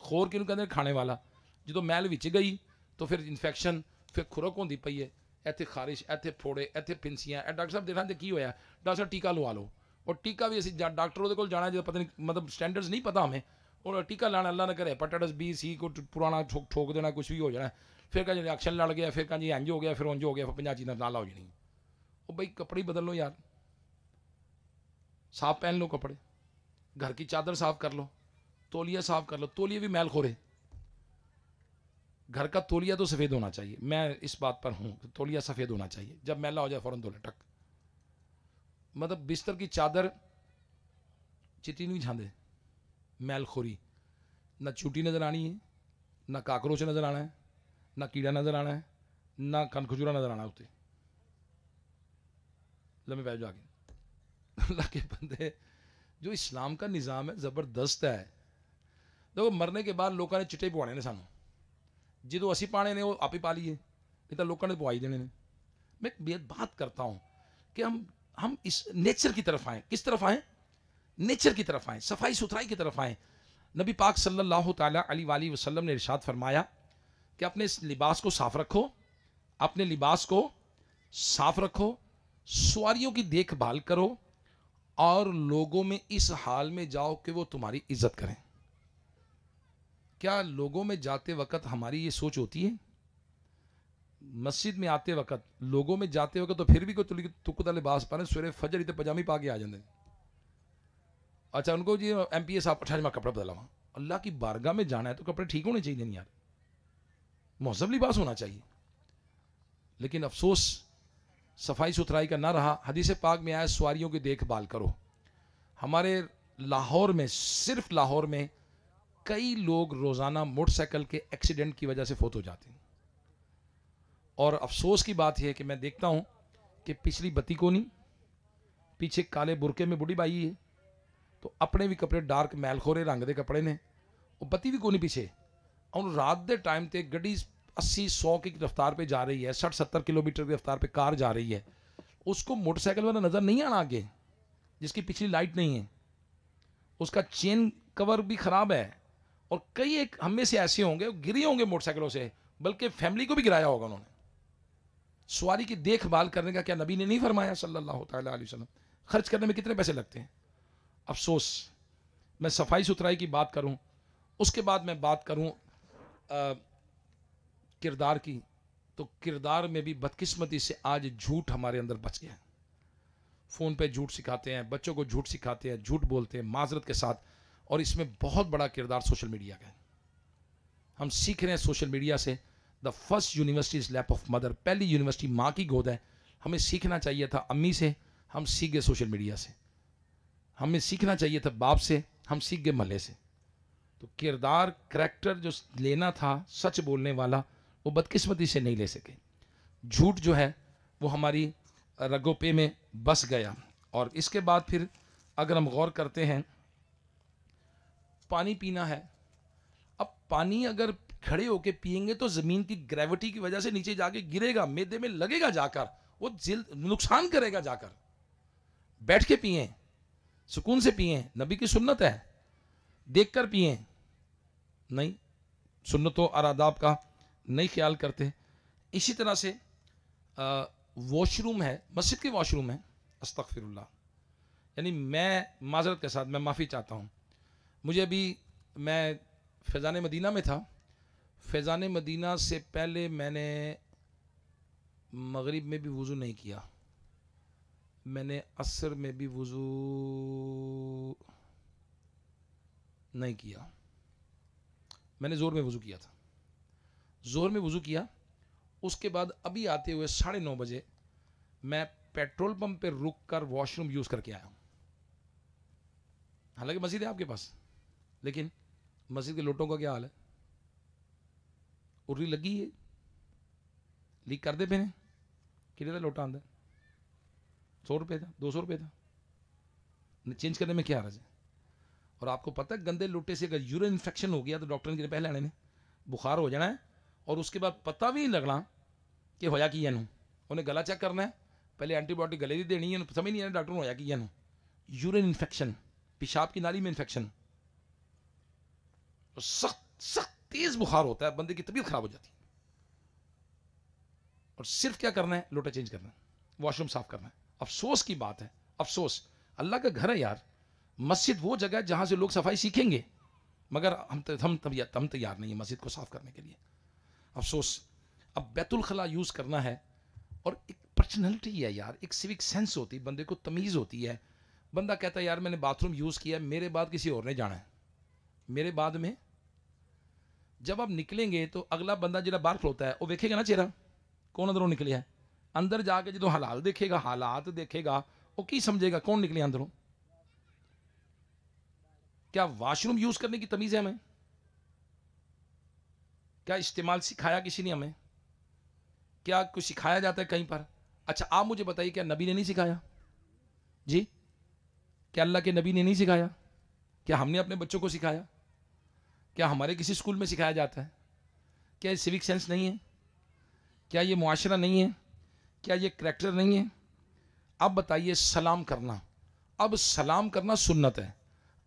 खोर किनू कहते खाने वाला। जो मैल विच गई तो फिर इन्फेक्शन, फिर खुरक होती पई है, इतने खारिश, इतने फोड़े, इतने पिंसियाँ। डॉक्टर साहब देखना की होया, डॉक्टर साहब टीका लवा लो, और टीका भी असं डॉक्टर को जाना जो पता नहीं, मतलब स्टैंडर्ड्स नहीं पता हमें, और टीका लाना अल्लाह ने करे हेपेटाइटिस बी सी को पुराना ठोक देना, कुछ भी हो जाना, फिर कहीं रिएक्शन लड़ गया, फिर कहीं इंज हो गया, फिर उंज हो गया, फिर 50 चीज़ें नाला हो जानी। वो भाई कपड़े बदल लो यार, साफ पहन लो कपड़े, घर की चादर साफ कर लो, तौलिया साफ कर लो, तौलिया भी मैल खोरे। घर का तौलिया तो सफ़ेद होना चाहिए, मैं इस बात पर हूँ कि तौलिया सफ़ेद होना चाहिए, जब मैला हो जाए फ़ौरन धो ले टक। मतलब बिस्तर की चादर चिट्टी नहीं छांदे, मैल खोरी, ना चूटी नज़र आनी है, ना काकरोच नज़र आना है, ना कीड़ा नज़र आना है, ना कन खजूरा नज़र आना उत्ते। लम्बे पैर जाके अल्लाह के बंदे, जो इस्लाम का निज़ाम है ज़बरदस्त है। देखो मरने के बाद लोगों ने चिट्टे पवाने ने सानू, जो असी पाने ने वो आप ही पा लिए, नहीं तो लोगों ने पवाई देने ने। मैं बात करता हूँ कि हम इस नेचर की तरफ आएँ। किस तरफ आएँ? नेचर की तरफ आएँ, सफाई सुथराई की तरफ आएँ। नबी पाक सल्लल्लाहु ताला अलैहि वसल्लम ने इरशाद फरमाया कि अपने इस लिबास को साफ रखो, अपने लिबास को साफ रखो, सवारियों की देखभाल करो, और लोगों में इस हाल में जाओ कि वो तुम्हारी इज्जत करें। क्या लोगों में जाते वक्त हमारी ये सोच होती है? मस्जिद में आते वक्त, लोगों में जाते वक्त तो फिर भी कोई तुकुदा लिबास पाने, सवेरे फजर इतने पजामी पा के आ जाते। अच्छा उनको जी MPA साहब अच्छा मैं कपड़ा बदला वहाँ, अल्लाह की बारगाह में जाना है तो कपड़े ठीक होने चाहिए नहीं यार, मौसम लिबास होना चाहिए। लेकिन अफसोस सफाई सुथराई का ना रहा। हदीस पाक में आया सवारियों की देखभाल करो। हमारे लाहौर में, सिर्फ लाहौर में कई लोग रोज़ाना मोटरसाइकिल के एक्सीडेंट की वजह से फोत हो जाते हैं। और अफसोस की बात यह है कि मैं देखता हूँ कि पिछली बत्ती को नहीं, पीछे काले बुरके में बुढ़ी बाई है, तो अपने भी कपड़े डार्क मैलखोरे रंग के कपड़े ने, वो बत्ती भी को नहीं पीछे, और रात के टाइम ते गड्डी 80-100 की रफ्तार पे जा रही है, 60-70 किलोमीटर की रफ्तार पे कार जा रही है, उसको मोटरसाइकिल वाला नज़र नहीं आना आगे, जिसकी पिछली लाइट नहीं है, उसका चेन कवर भी ख़राब है, और कई एक हम में से ऐसे होंगे गिरे होंगे मोटरसाइकिलों से, बल्कि फैमिली को भी गिराया होगा उन्होंने। सवारी की देखभाल करने का क्या नबी ने नहीं फरमाया सल्लल्लाहु ताला अलैहि वसल्लम? खर्च करने में कितने पैसे लगते हैं। अफसोस, मैं सफाई सुथराई की बात करूं, उसके बाद मैं बात करूं किरदार की, तो किरदार में भी बदकिस्मती से आज झूठ हमारे अंदर बच गया है। फ़ोन पे झूठ सिखाते हैं, बच्चों को झूठ सिखाते हैं, झूठ बोलते हैं माजरत के साथ, और इसमें बहुत बड़ा किरदार सोशल मीडिया का है। हम सीख रहे हैं सोशल मीडिया से। The first university is lap of mother, पहली यूनिवर्सिटी माँ की गोद है। हमें सीखना चाहिए था अम्मी से, हम सीख गए सोशल मीडिया से। हमें सीखना चाहिए था बाप से, हम सीख गए महल्ले से। तो किरदार करैक्टर जो लेना था सच बोलने वाला, वो बदकिस्मती से नहीं ले सके। झूठ जो है वो हमारी रगों पे में बस गया। और इसके बाद फिर अगर हम गौर करते हैं, पानी पीना है। अब पानी अगर खड़े होके पिएंगे तो ज़मीन की ग्रेविटी की वजह से नीचे जाके गिरेगा, मैदे में लगेगा जाकर, वो नुकसान करेगा जाकर। बैठ के पिएं, सुकून से पिएं, नबी की सुन्नत है। देख कर पिएं, नहीं, सुन्नतों और आदाब का नहीं ख्याल करते। इसी तरह से वॉशरूम है, मस्जिद के वॉशरूम है, अस्तगफिरुल्लाह, यानी मैं माजरत के साथ मैं माफ़ी चाहता हूँ। मुझे अभी, मैं फैज़ान मदीना में था। फैज़ान मदीना से पहले मैंने मगरिब में भी वज़ू नहीं किया, मैंने असर में भी वज़ू नहीं किया, मैंने ज़ोर में वज़ू किया था। ज़ोर में वज़ू किया, उसके बाद अभी आते हुए 9:30 बजे मैं पेट्रोल पंप पे रुक कर वॉशरूम यूज़ करके आया हूँ। हालांकि मस्जिद है आपके पास, लेकिन मस्जिद के लोटों का क्या हाल है? उर्री लगी है, लीक कर दे पे ने कितने का लोटा आंदा? 100 रुपये था, 200 रुपये था, चेंज करने में क्या हर्ज है? और आपको पता है गंदे लोटे से अगर यूरिन इन्फेक्शन हो गया तो डॉक्टर ने पहले आने ने बुखार हो जाना है, और उसके बाद पता भी नहीं लगना कि होया की नू, उन्हें गला चेक करना है, पहले एंटीबायोटिक गले की देनी है, समझ नहीं आना डॉक्टर ने होया की नू। यूरिन इन्फेक्शन, पेशाब की नाली में इन्फेक्शन, तो सख्त सख्त तेज बुखार होता है, बंदे की तबीयत खराब हो जाती है। और सिर्फ क्या करना है? लोटा चेंज करना है, वॉशरूम साफ करना है। अफसोस की बात है, अफसोस। अल्लाह का घर है यार, मस्जिद वो जगह है जहां से लोग सफाई सीखेंगे, मगर हम तैयार नहीं है मस्जिद को साफ करने के लिए। अफसोस। अब बैतुल खला यूज़ करना है, और एक पर्सनैलिटी है यार, एक सिविक सेंस होती है, बंदे को तमीज़ होती है। बंदा कहता है यार मैंने बाथरूम यूज़ किया है, मेरे बाद किसी और ने जाना है, मेरे बाद में जब आप निकलेंगे तो अगला बंदा जो बाहर खलोता है वो देखेगा ना चेहरा कौन अंदरों निकले है। अंदर जाके जो हालात देखेगा, हालात देखेगा, वो की समझेगा कौन निकले अंदरों। क्या वॉशरूम यूज करने की तमीज है हमें? क्या इस्तेमाल सिखाया किसी ने हमें? क्या कुछ सिखाया जाता है कहीं पर? अच्छा आप मुझे बताइए, क्या नबी ने नहीं सिखाया? जी, क्या अल्लाह के नबी ने नहीं सिखाया? क्या हमने अपने बच्चों को सिखाया? क्या हमारे किसी स्कूल में सिखाया जाता है? क्या ये सिविक सेंस नहीं है? क्या ये मुआशरा नहीं है? क्या ये करैक्टर नहीं है? अब बताइए, सलाम करना, अब सलाम करना सुन्नत है।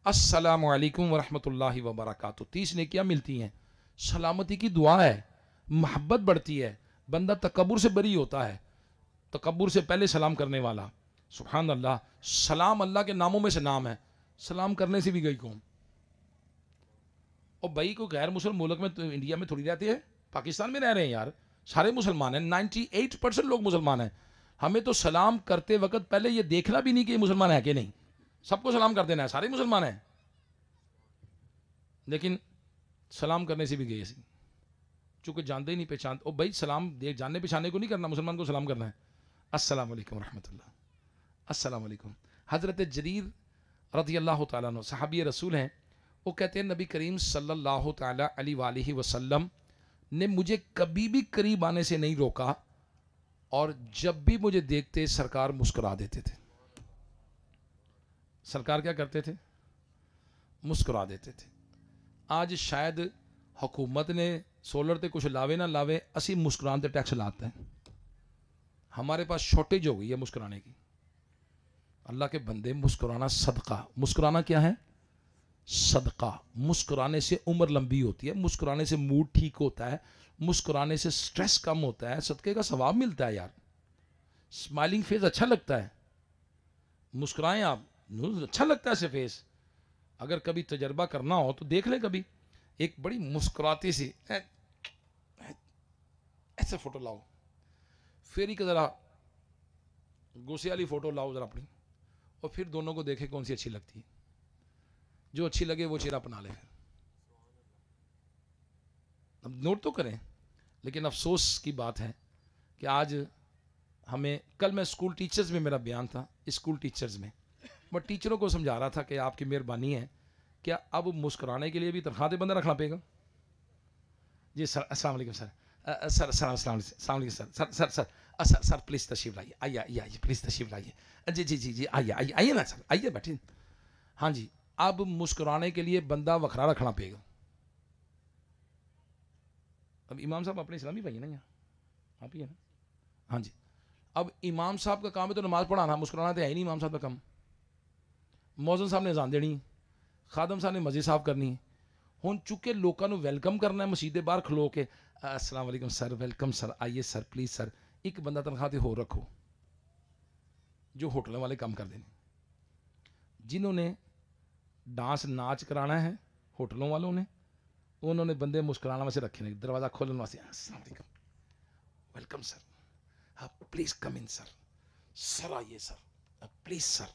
अस्सलामु अलैकुम वरहमतुल्लाहि वबरकातुहू, 30 नेकियां मिलती हैं, सलामती की दुआ है, मोहब्बत बढ़ती है, बंदा तकब्बुर से बरी होता है, तकब्बुर से पहले सलाम करने वाला। सुभान अल्लाह, सलाम अल्लाह के नामों में से नाम है, सलाम करने से भी गई कौम। और भाई को गैर मुस्लिम मुल्क में तो इंडिया में थोड़ी रहते हैं, पाकिस्तान में रह रहे हैं यार, सारे मुसलमान हैं, 98% लोग मुसलमान हैं। हमें तो सलाम करते वक्त पहले ये देखना भी नहीं कि ये मुसलमान है कि नहीं, सबको सलाम कर देना है, सारे मुसलमान हैं, लेकिन सलाम करने से भी गए सी, चूंकि जानते ही नहीं पहचानते। और भाई सलाम देख जानने पहचानने को नहीं करना, मुसलमान को सलाम करना है। अस्सलाम वालेकुम रहमतुल्लाह, अस्सलाम वालेकुम। हज़रत जरीर रज़ी अल्लाह तआला अन्हु सहाबी रसूल हैं, वो कहते हैं नबी करीम सल्लल्लाहु तआला अलैहि वसल्लम ने मुझे कभी भी करीब आने से नहीं रोका, और जब भी मुझे देखते सरकार मुस्कुरा देते थे। सरकार क्या करते थे? मुस्कुरा देते थे। आज शायद हुकूमत ने सोलर ते कुछ लावे ना लावे, असी मुस्कुराने ते टैक्स लाते हैं, हमारे पास शॉर्टेज हो गई है मुस्कुराने की। अल्लाह के बंदे, मुस्कुराना सदका। मुस्कुराना क्या है? सदका, मुस्कुराने से उम्र लंबी होती है, मुस्कुराने से मूड ठीक होता है, मुस्कुराने से स्ट्रेस कम होता है, सदक़े का सवाब मिलता है यार। स्माइलिंग फेस अच्छा लगता है, मुस्कुराएं आप, अच्छा लगता है ऐसे फेस। अगर कभी तजर्बा करना हो तो देख ले कभी, एक बड़ी मुस्कुराती सी ऐसे फोटो लाओ, फिर ही ज़रा गुस्से वाली फोटो लाओ ज़रा अपनी, और फिर दोनों को देखे कौन सी अच्छी लगती है। जो अच्छी लगे वो चेहरा अपना ले। अब नोट तो करें, लेकिन अफसोस की बात है कि आज हमें, कल मैं स्कूल टीचर्स में मेरा बयान था, स्कूल टीचर्स में मैं टीचरों को समझा रहा था कि आपकी मेहरबानी है, क्या अब मुस्कुराने के लिए भी तनख्वाह दे बंदा रखना पड़ेगा? जी सर, अस्सलाम वालेकुम सर, सर अस्सलाम वालेकुम सर, सर सर प्लीज़ तशरीफ लाइए, आइए आइए आइए प्लीज़ तशरीफ लाइए, जी जी जी जी आइए आइए आइए ना सर, आइए बैठिए। हाँ जी, अब मुस्कुराने के लिए बंदा वखरा रखना पड़ेगा। अब इमाम साहब अपने इस्लामी भाई है ना, यहाँ आप ही है ना? हाँ जी, अब इमाम साहब का काम है तो नमाज पढ़ाना, मुस्कुराना तो है ही नहीं इमाम साहब का काम। मौज़िन साहब ने अज़ान देनी, खादम साहब ने मस्जिद साफ करनी है। हुण चुके लोगों को वेलकम करना है मसीह के बाहर खलो के, अस्सलाम वालेकुम सर, वेलकम सर, आइए सर प्लीज़ सर। एक बंदा तनख्वाह तो होर रखो जो होटलों वाले काम कर दें, जिन्होंने डांस नाच कराना है होटलों वालों ने, उन्होंने बंदे मुस्कुराने वास्ते रखे ने, दरवाज़ा खोलने वास्ते, अस्सलाम वालेकुम, वेलकम सर, हाँ please come in sir, sir आइए सर, प्लीज़ सर।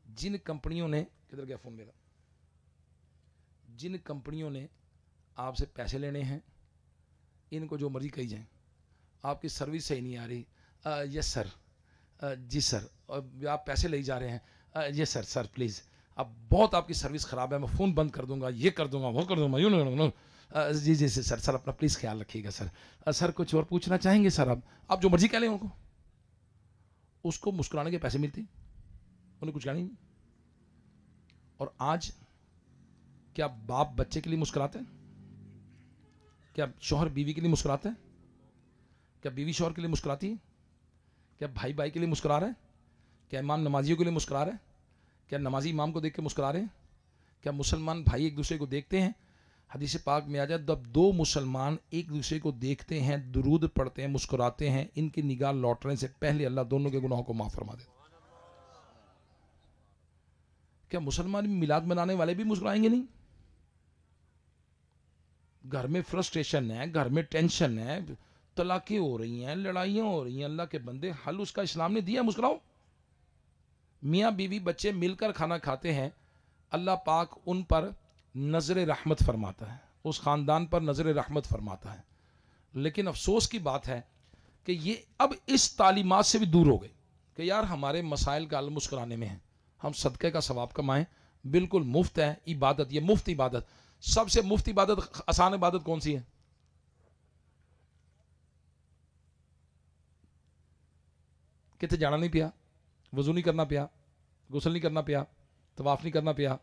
जिन कंपनियों ने, किधर गया फ़ोन मेरा, जिन कंपनियों ने आपसे पैसे लेने हैं, इनको जो मर्जी कही जाए, आपकी सर्विस सही नहीं आ रही, यस सर, जी सर, और आप पैसे ले जा रहे हैं, यस सर, सर प्लीज़, अब बहुत आपकी सर्विस ख़राब है, मैं फ़ोन बंद कर दूंगा, ये कर दूंगा, वो कर दूंगा, यू नो, जी जी सर, सर अपना प्लीज़ ख्याल रखिएगा सर। सर कुछ और पूछना चाहेंगे सर? आप जो मर्जी कह लें उनको, उसको मुस्कुराने के पैसे मिलते, उन्हें कुछ कहना नहीं। और आज क्या बाप बच्चे के लिए मुस्कुराते हैं? क्या शौहर बीवी के लिए मुस्कुराते हैं? क्या बीवी शौहर के लिए मुस्कुराती है? क्या भाई भाई के लिए मुस्कुरा रहे हैं? क्या इमाम नमाजियों के लिए मुस्कुरा रहे हैं? क्या नमाजी इमाम को देख के मुस्कुरा रहे हैं? क्या मुसलमान भाई एक दूसरे को देखते हैं? हदीस पाक में आ जाए, जब दो मुसलमान एक दूसरे को देखते हैं, दुरूद पढ़ते हैं, मुस्कुराते हैं, इनकी निगाह लौटने से पहले अल्लाह दोनों के गुनाहों को माफ़ फरमा देता। क्या मुसलमान मिलाद मनाने वाले भी मुस्कुराएंगे नहीं? घर में फ्रस्ट्रेशन है, घर में टेंशन है, तलाक़ें हो रही हैं, लड़ाइयाँ हो रही हैं, अल्लाह के बंदे हल उसका इस्लाम ने दिया, मुस्कुराओ। मियाँ बीवी बच्चे मिलकर खाना खाते हैं, अल्लाह पाक उन पर नज़र रहमत फरमाता है, उस ख़ानदान पर नज़र रहमत फरमाता है। लेकिन अफसोस की बात है कि ये अब इस तालीमात से भी दूर हो गए कि यार हमारे मसाइल का हल मुस्कुराने में है, हम सदक़े का सवाब कमाएं, बिल्कुल मुफ्त है इबादत, ये मुफ्त इबादत। सबसे मुफ्त इबादत, आसान इबादत कौन सी है? कितने जाना नहीं पिया, वजू नहीं करना पिया, गुसल नहीं करना पिया, तवाफ नहीं करना पिया,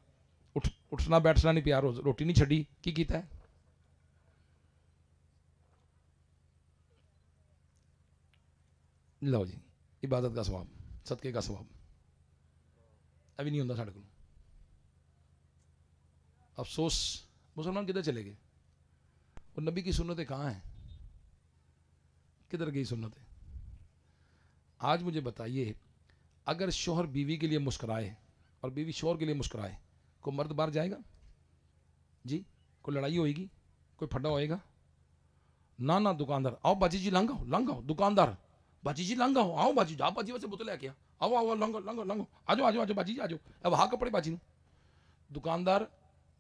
उठना बैठना नहीं पिया, रोटी नहीं छड़ी, की कीता है? लो जी, इबादत का सवाब, सदके का सवाब अभी नहीं होता साढ़े को। अफसोस, मुसलमान किधर चले गए? और नबी की सुन्नतें कहाँ हैं? किधर गई सुन्नतें? आज मुझे बताइए, अगर शौहर बीवी के लिए मुस्कुराए और बीवी शौहर के लिए मुस्कुराए, कोई मर्द बाहर जाएगा जी? कोई लड़ाई होएगी? कोई फड्डा होएगा? ना ना, दुकानदार आओ बाजी जी, लंघो लंघो, दुकानदार बाजी जी लंघो, आओ बाजी, जा बाजी वैसे बोतल लेके आओ आओ लंघो लंघो लंघो, आजो आजो आजो बाजी जी आजो, अब हाँ कपड़े बाजी। दुकानदार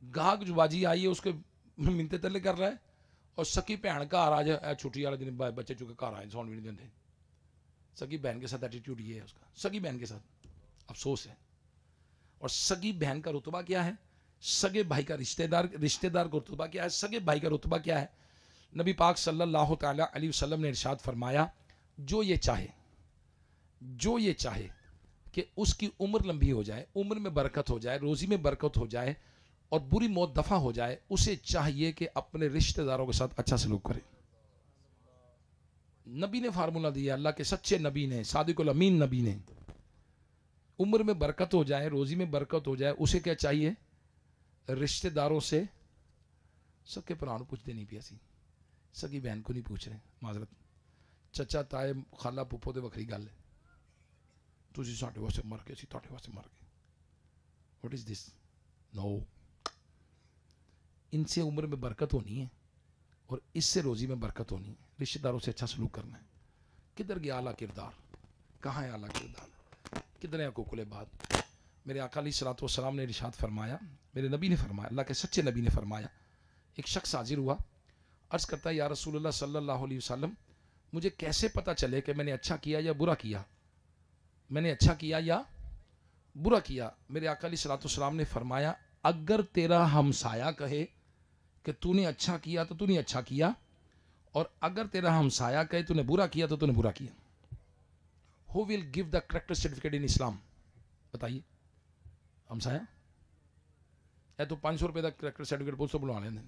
गाहक जो बाजी आई है उसके मिनते तले कर रहा है, और सकी भैन घर आ जाए, छुट्टी वाले दिन बच्चे चुके घर आए, सौन भी नहीं देते। सगी बहन के साथ एटीट्यूड ये है उसका, सगी बहन के साथ। अफसोस है। और सगी बहन का रुतबा क्या है? सगे भाई का रिश्तेदार का रुतबा क्या है? सगे भाई का रुतबा क्या है? नबी पाक सल्लल्लाहु तआला अलैहि वसल्लम ने इरशाद फरमाया, जो ये चाहे कि उसकी उम्र लंबी हो जाए, उम्र में बरकत हो जाए, रोजी में बरकत हो जाए और बुरी मौत दफा हो जाए, उसे चाहिए कि अपने रिश्तेदारों के साथ अच्छा सलूक करे। नबी ने फार्मूला दिया, अल्लाह के सच्चे नबी ने, सादिकुल अमीन नबी ने। उम्र में बरकत हो जाए, रोजी में बरकत हो जाए, उसे क्या चाहिए? रिश्तेदारों से सबके भरा पूछते नहीं पिया सी, सगी बहन को नहीं पूछ रहे, माजरत चचा ताए खाला पुप्पो तो वखरी गल है, तुसी साडे वास्ते मर गए, असीं तुहाडे वास्ते मर गए। What is this? नो। इनसे उम्र में बरकत होनी है और इससे रोजी में बरकत होनी है। रिश्तेदारों से अच्छा सलूक करना है। किधर गया आला किरदार? कहाँ है आला किरदार? किधर है हकूकुल इबाद? मेरे आका अलैहिस्सलातु वस्सलाम ने इरशाद फरमाया, मेरे नबी ने फरमाया, अल्लाह के सच्चे नबी ने फरमाया, एक शख्स हाजिर हुआ, अर्ज करता है या रसूलुल्लाह सल्लल्लाहु अलैहि वसल्लम, मुझे कैसे पता चले कि मैंने अच्छा किया या बुरा किया, मैंने अच्छा किया या बुरा किया? मेरे आका अलैहिस्सलातु वस्सलाम ने फरमाया, अगर तेरा हमसाया कहे कि तूने अच्छा किया तो तूने अच्छा किया, और अगर तेरा हमसाया कहे तूने बुरा किया तो तूने बुरा किया। Who will give the character certificate in Islam? बताइए। हमसाया है तो 500 रुपए का करैक्टर सर्टिफिकेट पुलिस तो बुलवा लेंगे,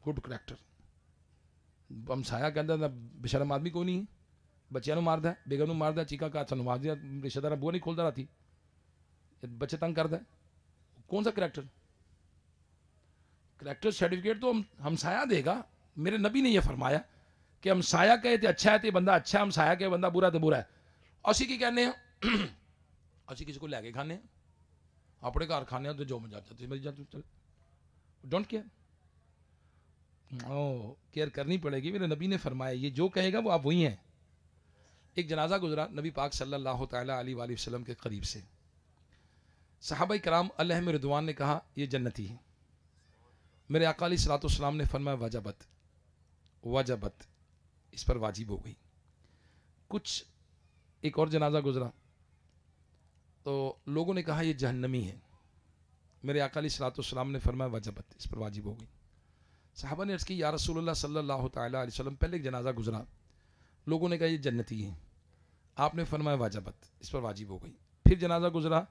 गुड करैक्टर। हमसाया कहता बेशरम आदमी कोई नहीं है, बच्चों मारदा है, बेगम मारदा है, चीका का मार दिया, रिश्तेदार बुआ नहीं खोलता राती, बच्चे तंग करता है, कौन सा करैक्टर? करैक्टर सर्टिफिकेट तो हमसाया देगा। मेरे नबी ने यह फरमाया कि हमसाया कहे तो अच्छा है तो बंदा अच्छा, हमसाया कहे बंदा बुरा तो बुरा है। असी की कहने असी किसी को लैके खाने, अपने घर खाने तो जो मजा चल, डोंट केयर। ओ केयर करनी पड़ेगी। मेरे नबी ने फरमाया ये जो कहेगा वो आप वही हैं। एक जनाजा गुजरा नबी पाक सल्लल्लाहु तआला अलैहि वसल्लम के करीब से। सहाबा कराम अलैहिम रिदवान ने कहा ये जन्नती है। मेरे आका अलैहिस्सलातु वस्सलाम ने फरमाया वजबत वजबत, इस पर वाजिब हो गई। कुछ एक और जनाजा गुजरा तो लोगों ने कहा यह जहन्नमी है। मेरे आका अलैहिस्सलातु वस्सलाम ने फरमाया वजबत, इस पर वाजिब हो गई। सहाबा ने अर्ज़ की या रसूलुल्लाह सल्लल्लाहु तआला अलैहि वसल्लम, पहले एक जनाजा गुजरा, लोगों ने कहा ये जन्नती है, आपने फरमाया वजबत, इस पर वाजिब हो गई। फिर जनाजा गुजरा,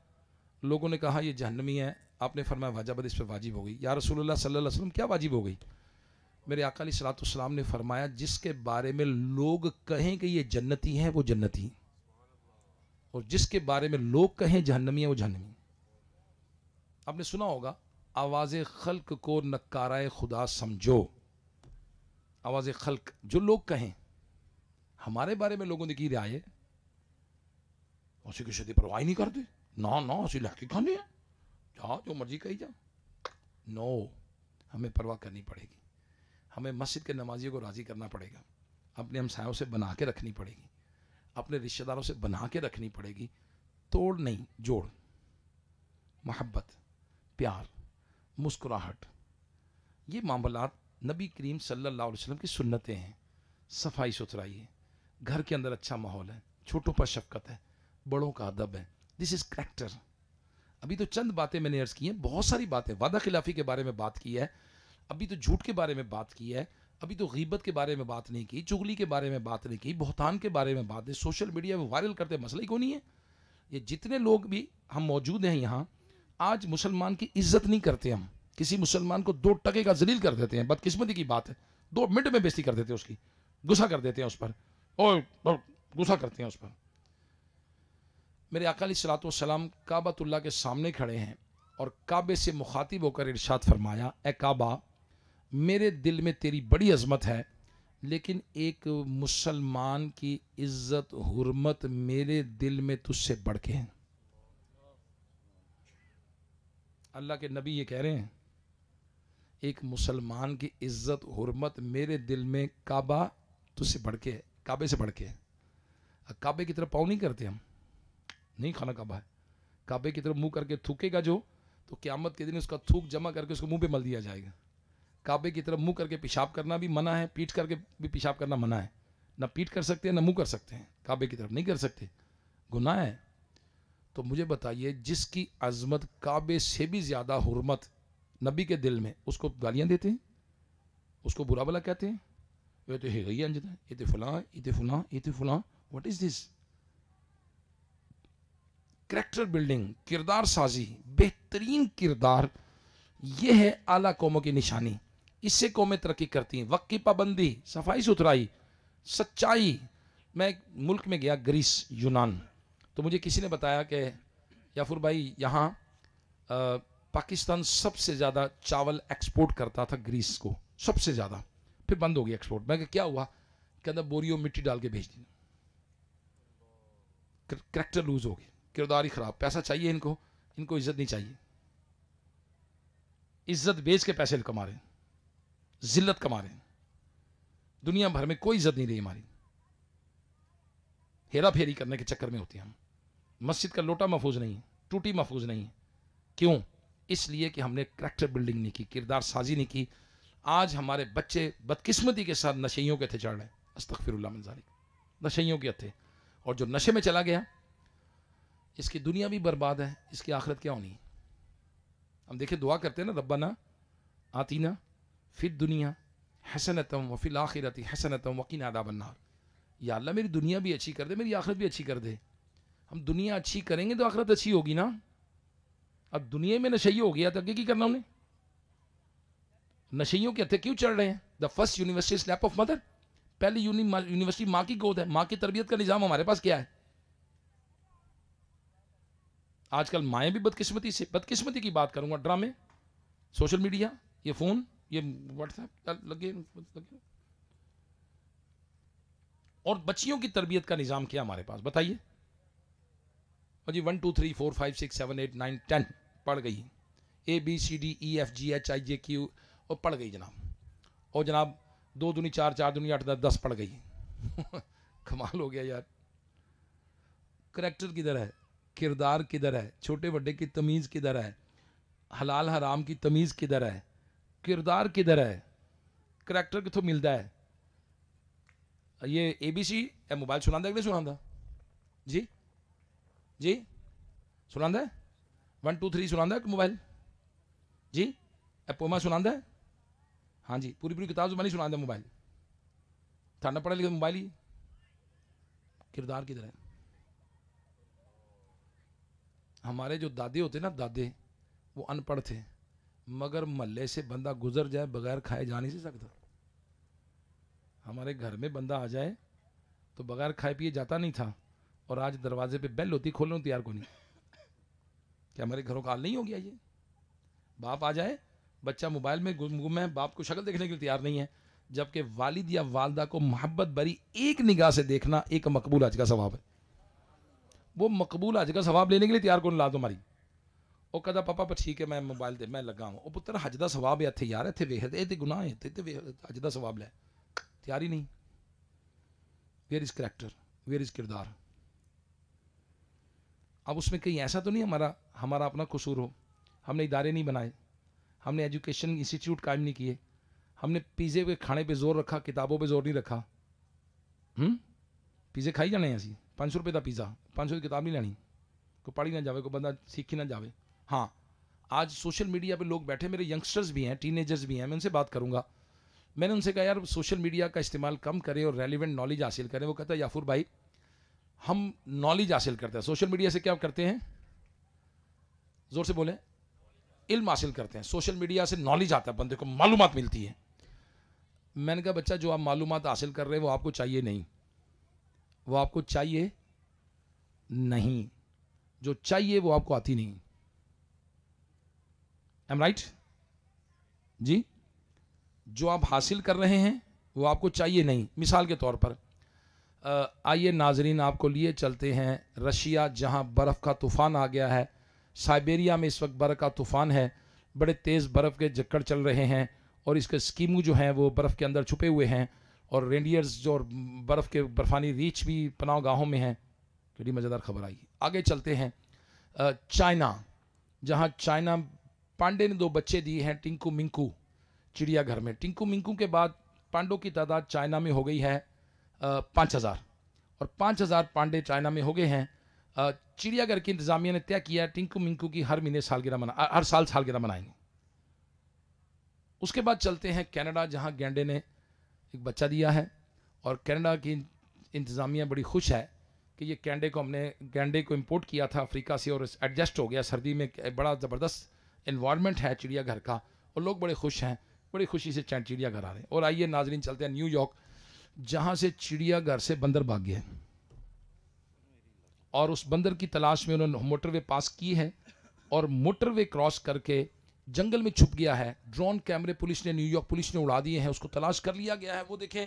लोगों ने कहा ये जहन्नमी है, आपने फरमाया वजबत, इस पर वाजिब हो गई। या रसूलुल्लाह सल्लल्लाहु अलैहि वसल्लम क्या वाजिब हो गई? मेरे आका अलैहिस्सलातु वस्सलाम ने फरमाया जिसके बारे में लोग कहें कि ये जन्नती है वो जन्नती, और जिसके बारे में लोग कहें जहन्नमी है वो जहन्नमी। आपने सुना होगा आवाज़ खल्क को नकाराए खुदा समझो। आवाज़ खल्क जो लोग कहें हमारे बारे में, लोगों ने की राय है उसी किसी की परवाह नहीं करते, ना ना उसी लैके खाने हैं, जा जो मर्जी कही जा। नो, हमें परवाह करनी पड़ेगी। हमें मस्जिद के नमाजियों को राज़ी करना पड़ेगा, अपने हमसायों से बना के रखनी पड़ेगी, अपने रिश्तेदारों से बना के रखनी पड़ेगी, तोड़ नहीं जोड़। मोहब्बत, प्यार, मुस्कुराहट, ये मामलात नबी करीम सल्लल्लाहु अलैहि वसल्लम की सुन्नतें हैं। सफाई सुथराई है, घर के अंदर अच्छा माहौल है, छोटों पर शफकत है, बड़ों का अदब है। This is character. अभी तो चंद बातें मैंने अर्ज की हैं, बहुत सारी बातें, वादा खिलाफी के बारे में बात की है, अभी तो झूठ के बारे में बात की है, अभी तो गीबत के बारे में बात नहीं की, चुगली के बारे में बात नहीं की, बहतान के बारे में बात है, सोशल मीडिया में वायरल करते मसला ही कोई नहीं है। ये जितने लोग भी हम मौजूद हैं यहाँ, आज मुसलमान की इज्जत नहीं करते हम, किसी मुसलमान को 2 टके का जलील कर देते हैं, बदकिस्मती की बात है, 2 मिनट में बेइज्जती कर देते हैं उसकी, गुस्सा कर देते हैं उस पर, और गुस्सा करते हैं उस पर। मेरे आका अलैहिस्सलातु वस्सलाम काबतुल्लाह के सामने खड़े हैं और काबे से मुखातिब होकर इरशाद फरमाया, ए काबा, मेरे दिल में तेरी बड़ी अजमत है, लेकिन एक मुसलमान की इज्जत हुर्मत मेरे दिल में तुझसे बढ़ के है। अल्लाह के नबी ये कह रहे हैं, एक मुसलमान की इज्जत हुर्मत मेरे दिल में काबा तुझसे बढ़ के है, काबे से बढ़ के है। काबे की तरफ पाँव नहीं करते हम, नहीं, खाना काबा है। काबे की तरफ मुंह करके थूकेगा जो, तो क़यामत के दिन उसका थूक जमा करके उसको मुंह पे मल दिया जाएगा। काबे की तरफ मुंह करके पेशाब करना भी मना है, पीठ करके भी पेशाब करना मना है। ना पीठ कर सकते हैं ना मुंह कर सकते हैं, काबे की तरफ नहीं कर सकते, गुनाह है। तो मुझे बताइए, जिसकी अजमत काबे से भी ज़्यादा हुर्मत नबी के दिल में, उसको गालियाँ देते हैं, उसको बुरा भला कहते हैं, ये तो है गई अंजदा, ये तो फलां, ये तो फलां, ये तो फलां। What is this? Character building, किरदार साजी, बेहतरीन किरदार, यह है आला कौमों की निशानी। इससे कौमें तरक्की करती हैं। वक्त की पाबंदी, सफाई सुथराई, सच्चाई। मैं एक मुल्क में गया, ग्रीस, यूनान, तो मुझे किसी ने बताया कि याफुर भाई यहाँ पाकिस्तान सबसे ज़्यादा चावल एक्सपोर्ट करता था ग्रीस को, सबसे ज़्यादा, फिर बंद हो गया एक्सपोर्ट। मैं क्या हुआ, कहता बोरियों मिट्टी डाल के भेज दी, करैक्टर लूज हो गई, किरदार ही खराब। पैसा चाहिए इनको, इनको इज्जत नहीं चाहिए। इज्जत बेच के पैसे कमा रहे हैं, जिल्लत कमा रहे हैं, दुनिया भर में कोई इज्जत नहीं रही हमारी, हेरा फेरी करने के चक्कर में होती है हम। मस्जिद का लोटा महफूज नहीं है, टूटी महफूज नहीं है। क्यों? इसलिए कि हमने करैक्टर बिल्डिंग नहीं की, किरदार साजी नहीं की। आज हमारे बच्चे बदकिस्मती के साथ नशेइयों के थे चढ़ रहे हैं, अस्तगफिरुल्लाह मिन ज़ालिक, नशेइयों के थे। और जो नशे में चला गया, इसकी दुनिया भी बर्बाद है, इसकी आखिरत क्या होनी है। हम देखे दुआ करते हैं ना, रब्बना आतीना फिद दुनिया हसनतम व फिल आखिरती हसनतम वकीना अज़ाबन्नार। या अल्लाह मेरी दुनिया भी अच्छी कर दे, मेरी आखिरत भी अच्छी कर दे। हम दुनिया अच्छी करेंगे तो आखिरत अच्छी होगी ना। अब दुनिया में नशई हो गया तो आगे की करना उन्हें। नशइयों के हथे क्यों चढ़ रहे हैं? The first university slap of mother, पहली यूनिवर्सिटी माँ की गोद है। माँ की तरबियत का निजाम हमारे पास क्या है? आजकल माएँ भी बदकिस्मती की बात करूंगा, ड्रामे, सोशल मीडिया, ये फोन, ये व्हाट्सएप लगे, और बच्चियों की तरबियत का निजाम क्या हमारे पास बताइए। और जी 1 2 3 4 5 6 7 8 9 10 पढ़ गई, ABCDEFGHIJK और पढ़ गई जनाब। और जनाब 2 दूनी 4 4 दूनी 8 10 पढ़ गई। कमाल हो गया यार। करैक्टर किधर है? किरदार किधर है? छोटे बड़े की तमीज़ किधर है? हलाल हराम की तमीज़ किधर है? किरदार किधर है? करैक्टर कितों मिलता है? ये ABC मोबाइल सुनांदा कि नहीं सुनांदा? जी जी सुनांदा है? 1 2 3 सुनांदा है मोबाइल जी? पोमा सुनांदा है? हाँ जी, पूरी पूरी किताब जुबानी सुनांदा मोबाइल। थाना पढ़ा लिखा मोबाइल ही। किरदार किधर है? हमारे जो दादे होते ना, दादे, वो अनपढ़ थे, मगर महल्ले से बंदा गुजर जाए बगैर खाए जा नहीं सकता। हमारे घर में बंदा आ जाए तो बगैर खाए पिए जाता नहीं था, और आज दरवाजे पे बेल होती, खोलने को तैयार को नहीं। क्या हमारे घरों का हाल नहीं हो गया ये? बाप आ जाए, बच्चा मोबाइल में गुम है, बाप को शक्ल देखने के लिए तैयार नहीं है, जबकि वालिद या वालदा को मोहब्बत भरी एक निगाह से देखना एक मकबूल हज का सवाब है। वो मकबूल हज का सवाब लेने के लिए तैयार को ला दो हमारी। वो कहता पापा पर ठीक है मैं मोबाइल दे मैं लगा हूँ। पुत्र हज का सवाब है इतने यार, इतने वेख ये गुनाह है, हज का सवाब लै, तैयार ही नहीं। Where is character, where is किरदार? अब उसमें कहीं ऐसा तो नहीं हमारा अपना कसूर हो, हमने इदारे नहीं बनाए, हमने एजुकेशन इंस्टीट्यूट कायम नहीं किए, हमने पिज़्ज़े के खाने पे जोर रखा, किताबों पे जोर नहीं रखा। पिज़्ज़े खाई जाने ऐसी 500 रुपये का पिज़्ज़ा, 500 की किताब नहीं लेनी, कोई पढ़ी ना जावे, कोई बंदा सीखी ना जावे। हाँ, आज सोशल मीडिया पे लोग बैठे, मेरे यंगस्टर्स भी हैं, टीनेजर्स भी हैं, मैं उनसे बात करूँगा। मैंने उनसे कहा यार सोशल मीडिया का इस्तेमाल कम करें और रेलिवेंट नॉलेज हासिल करें। वो कहता है याफूर भाई हम नॉलेज हासिल करते हैं, सोशल मीडिया से क्या करते हैं? जोर से बोले, इल्म हासिल करते हैं। सोशल मीडिया से नॉलेज आता है, बंदे को मालूमात मिलती है। मैंने कहा बच्चा जो आप मालूमात हासिल कर रहे हैं वो आपको चाहिए नहीं, वो आपको चाहिए नहीं, जो चाहिए वो आपको आती नहीं। एम राइट जी? जो आप हासिल कर रहे हैं वो आपको चाहिए नहीं। मिसाल के तौर पर आइए नाजरीन, आपको लिए चलते हैं रशिया, जहां बर्फ़ का तूफ़ान आ गया है। साइबेरिया में इस वक्त बर्फ़ का तूफ़ान है, बड़े तेज़ बर्फ़ के झक्कड़ चल रहे हैं, और इसके स्कीमू जो हैं वो बर्फ़ के अंदर छुपे हुए हैं, और रेंडियर्स जो बर्फ़ के बर्फ़ानी रीछ भी पनाह गाहों में हैं। बड़ी मज़ेदार खबर आई। आगे चलते हैं चाइना, जहाँ चाइना पांडे ने 2 बच्चे दिए हैं टिंकू मिंकू चिड़ियाघर में। टिंकू मिंकू के बाद पांडों की तादाद चाइना में हो गई है 5000, और 5000 पांडे चाइना में हो गए हैं। चिड़ियाघर की इंतजामिया ने तय किया टिंकू मिंकू की हर साल सालगिरह मनाएंगे। उसके बाद चलते हैं कनाडा, जहां गैंडे ने एक बच्चा दिया है, और कनाडा की इंतजामिया बड़ी खुश है कि ये गैंडे को इंपोर्ट किया था अफ्रीका से, और एडजस्ट हो गया। सर्दी में बड़ा ज़बरदस्त इन्वायरमेंट है चिड़ियाघर का, और लोग बड़े खुश हैं, बड़ी खुशी से चिड़ियाघर आ रहे हैं। और आइए नाजरीन चलते हैं न्यूयॉर्क, जहाँ से चिड़ियाघर से बंदर भाग गया, और उस बंदर की तलाश में उन्होंने मोटरवे पास की है, और मोटरवे क्रॉस करके जंगल में छुप गया है। ड्रोन कैमरे पुलिस ने, न्यूयॉर्क पुलिस ने उड़ा दिए हैं, उसको तलाश कर लिया गया है। वो देखें,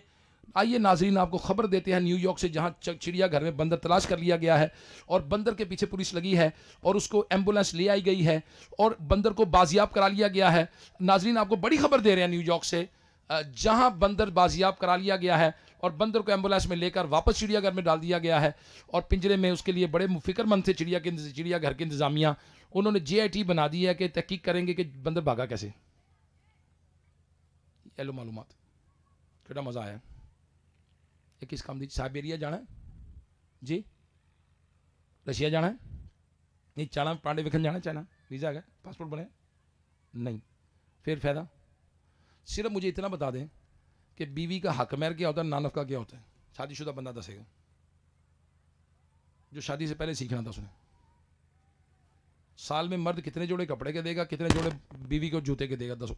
आइए नाजरीन आपको खबर देते हैं न्यूयॉर्क से, जहां चिड़ियाघर में बंदर तलाश कर लिया गया है और बंदर के पीछे पुलिस लगी है और उसको एम्बुलेंस ले आई गई है और बंदर को बाजियाब करा लिया गया है। नाजरीन आपको बड़ी खबर दे रहे हैं न्यूयॉर्क से, जहां बंदर बाजियाब करा लिया गया है और बंदर को एम्बुलेंस में लेकर वापस चिड़ियाघर में डाल दिया गया है और पिंजरे में उसके लिए बड़े फिक्रमंद थे चिड़ियाघर के इंतजामिया। उन्होंने JIT बना दी है कि तहकीक करेंगे कि बंदर भागा कैसे। लो मालूमात केड़ा मजा आया। ये किस काम दी? साइबेरिया जाना है जी, रशिया जाना है नहीं, चाइना पांडे विखन जाना है, चाइना वीज़ा है, पासपोर्ट बने नहीं, फिर फायदा। सिर्फ मुझे इतना बता दें कि बीवी का हक महर क्या होता है, नानफ का क्या होता है। शादीशुदा बंदा दसेगा, जो शादी से पहले सीखना था उसने। साल में मर्द कितने जोड़े कपड़े के देगा, कितने जोड़े बीवी को जूते के देगा, दसो।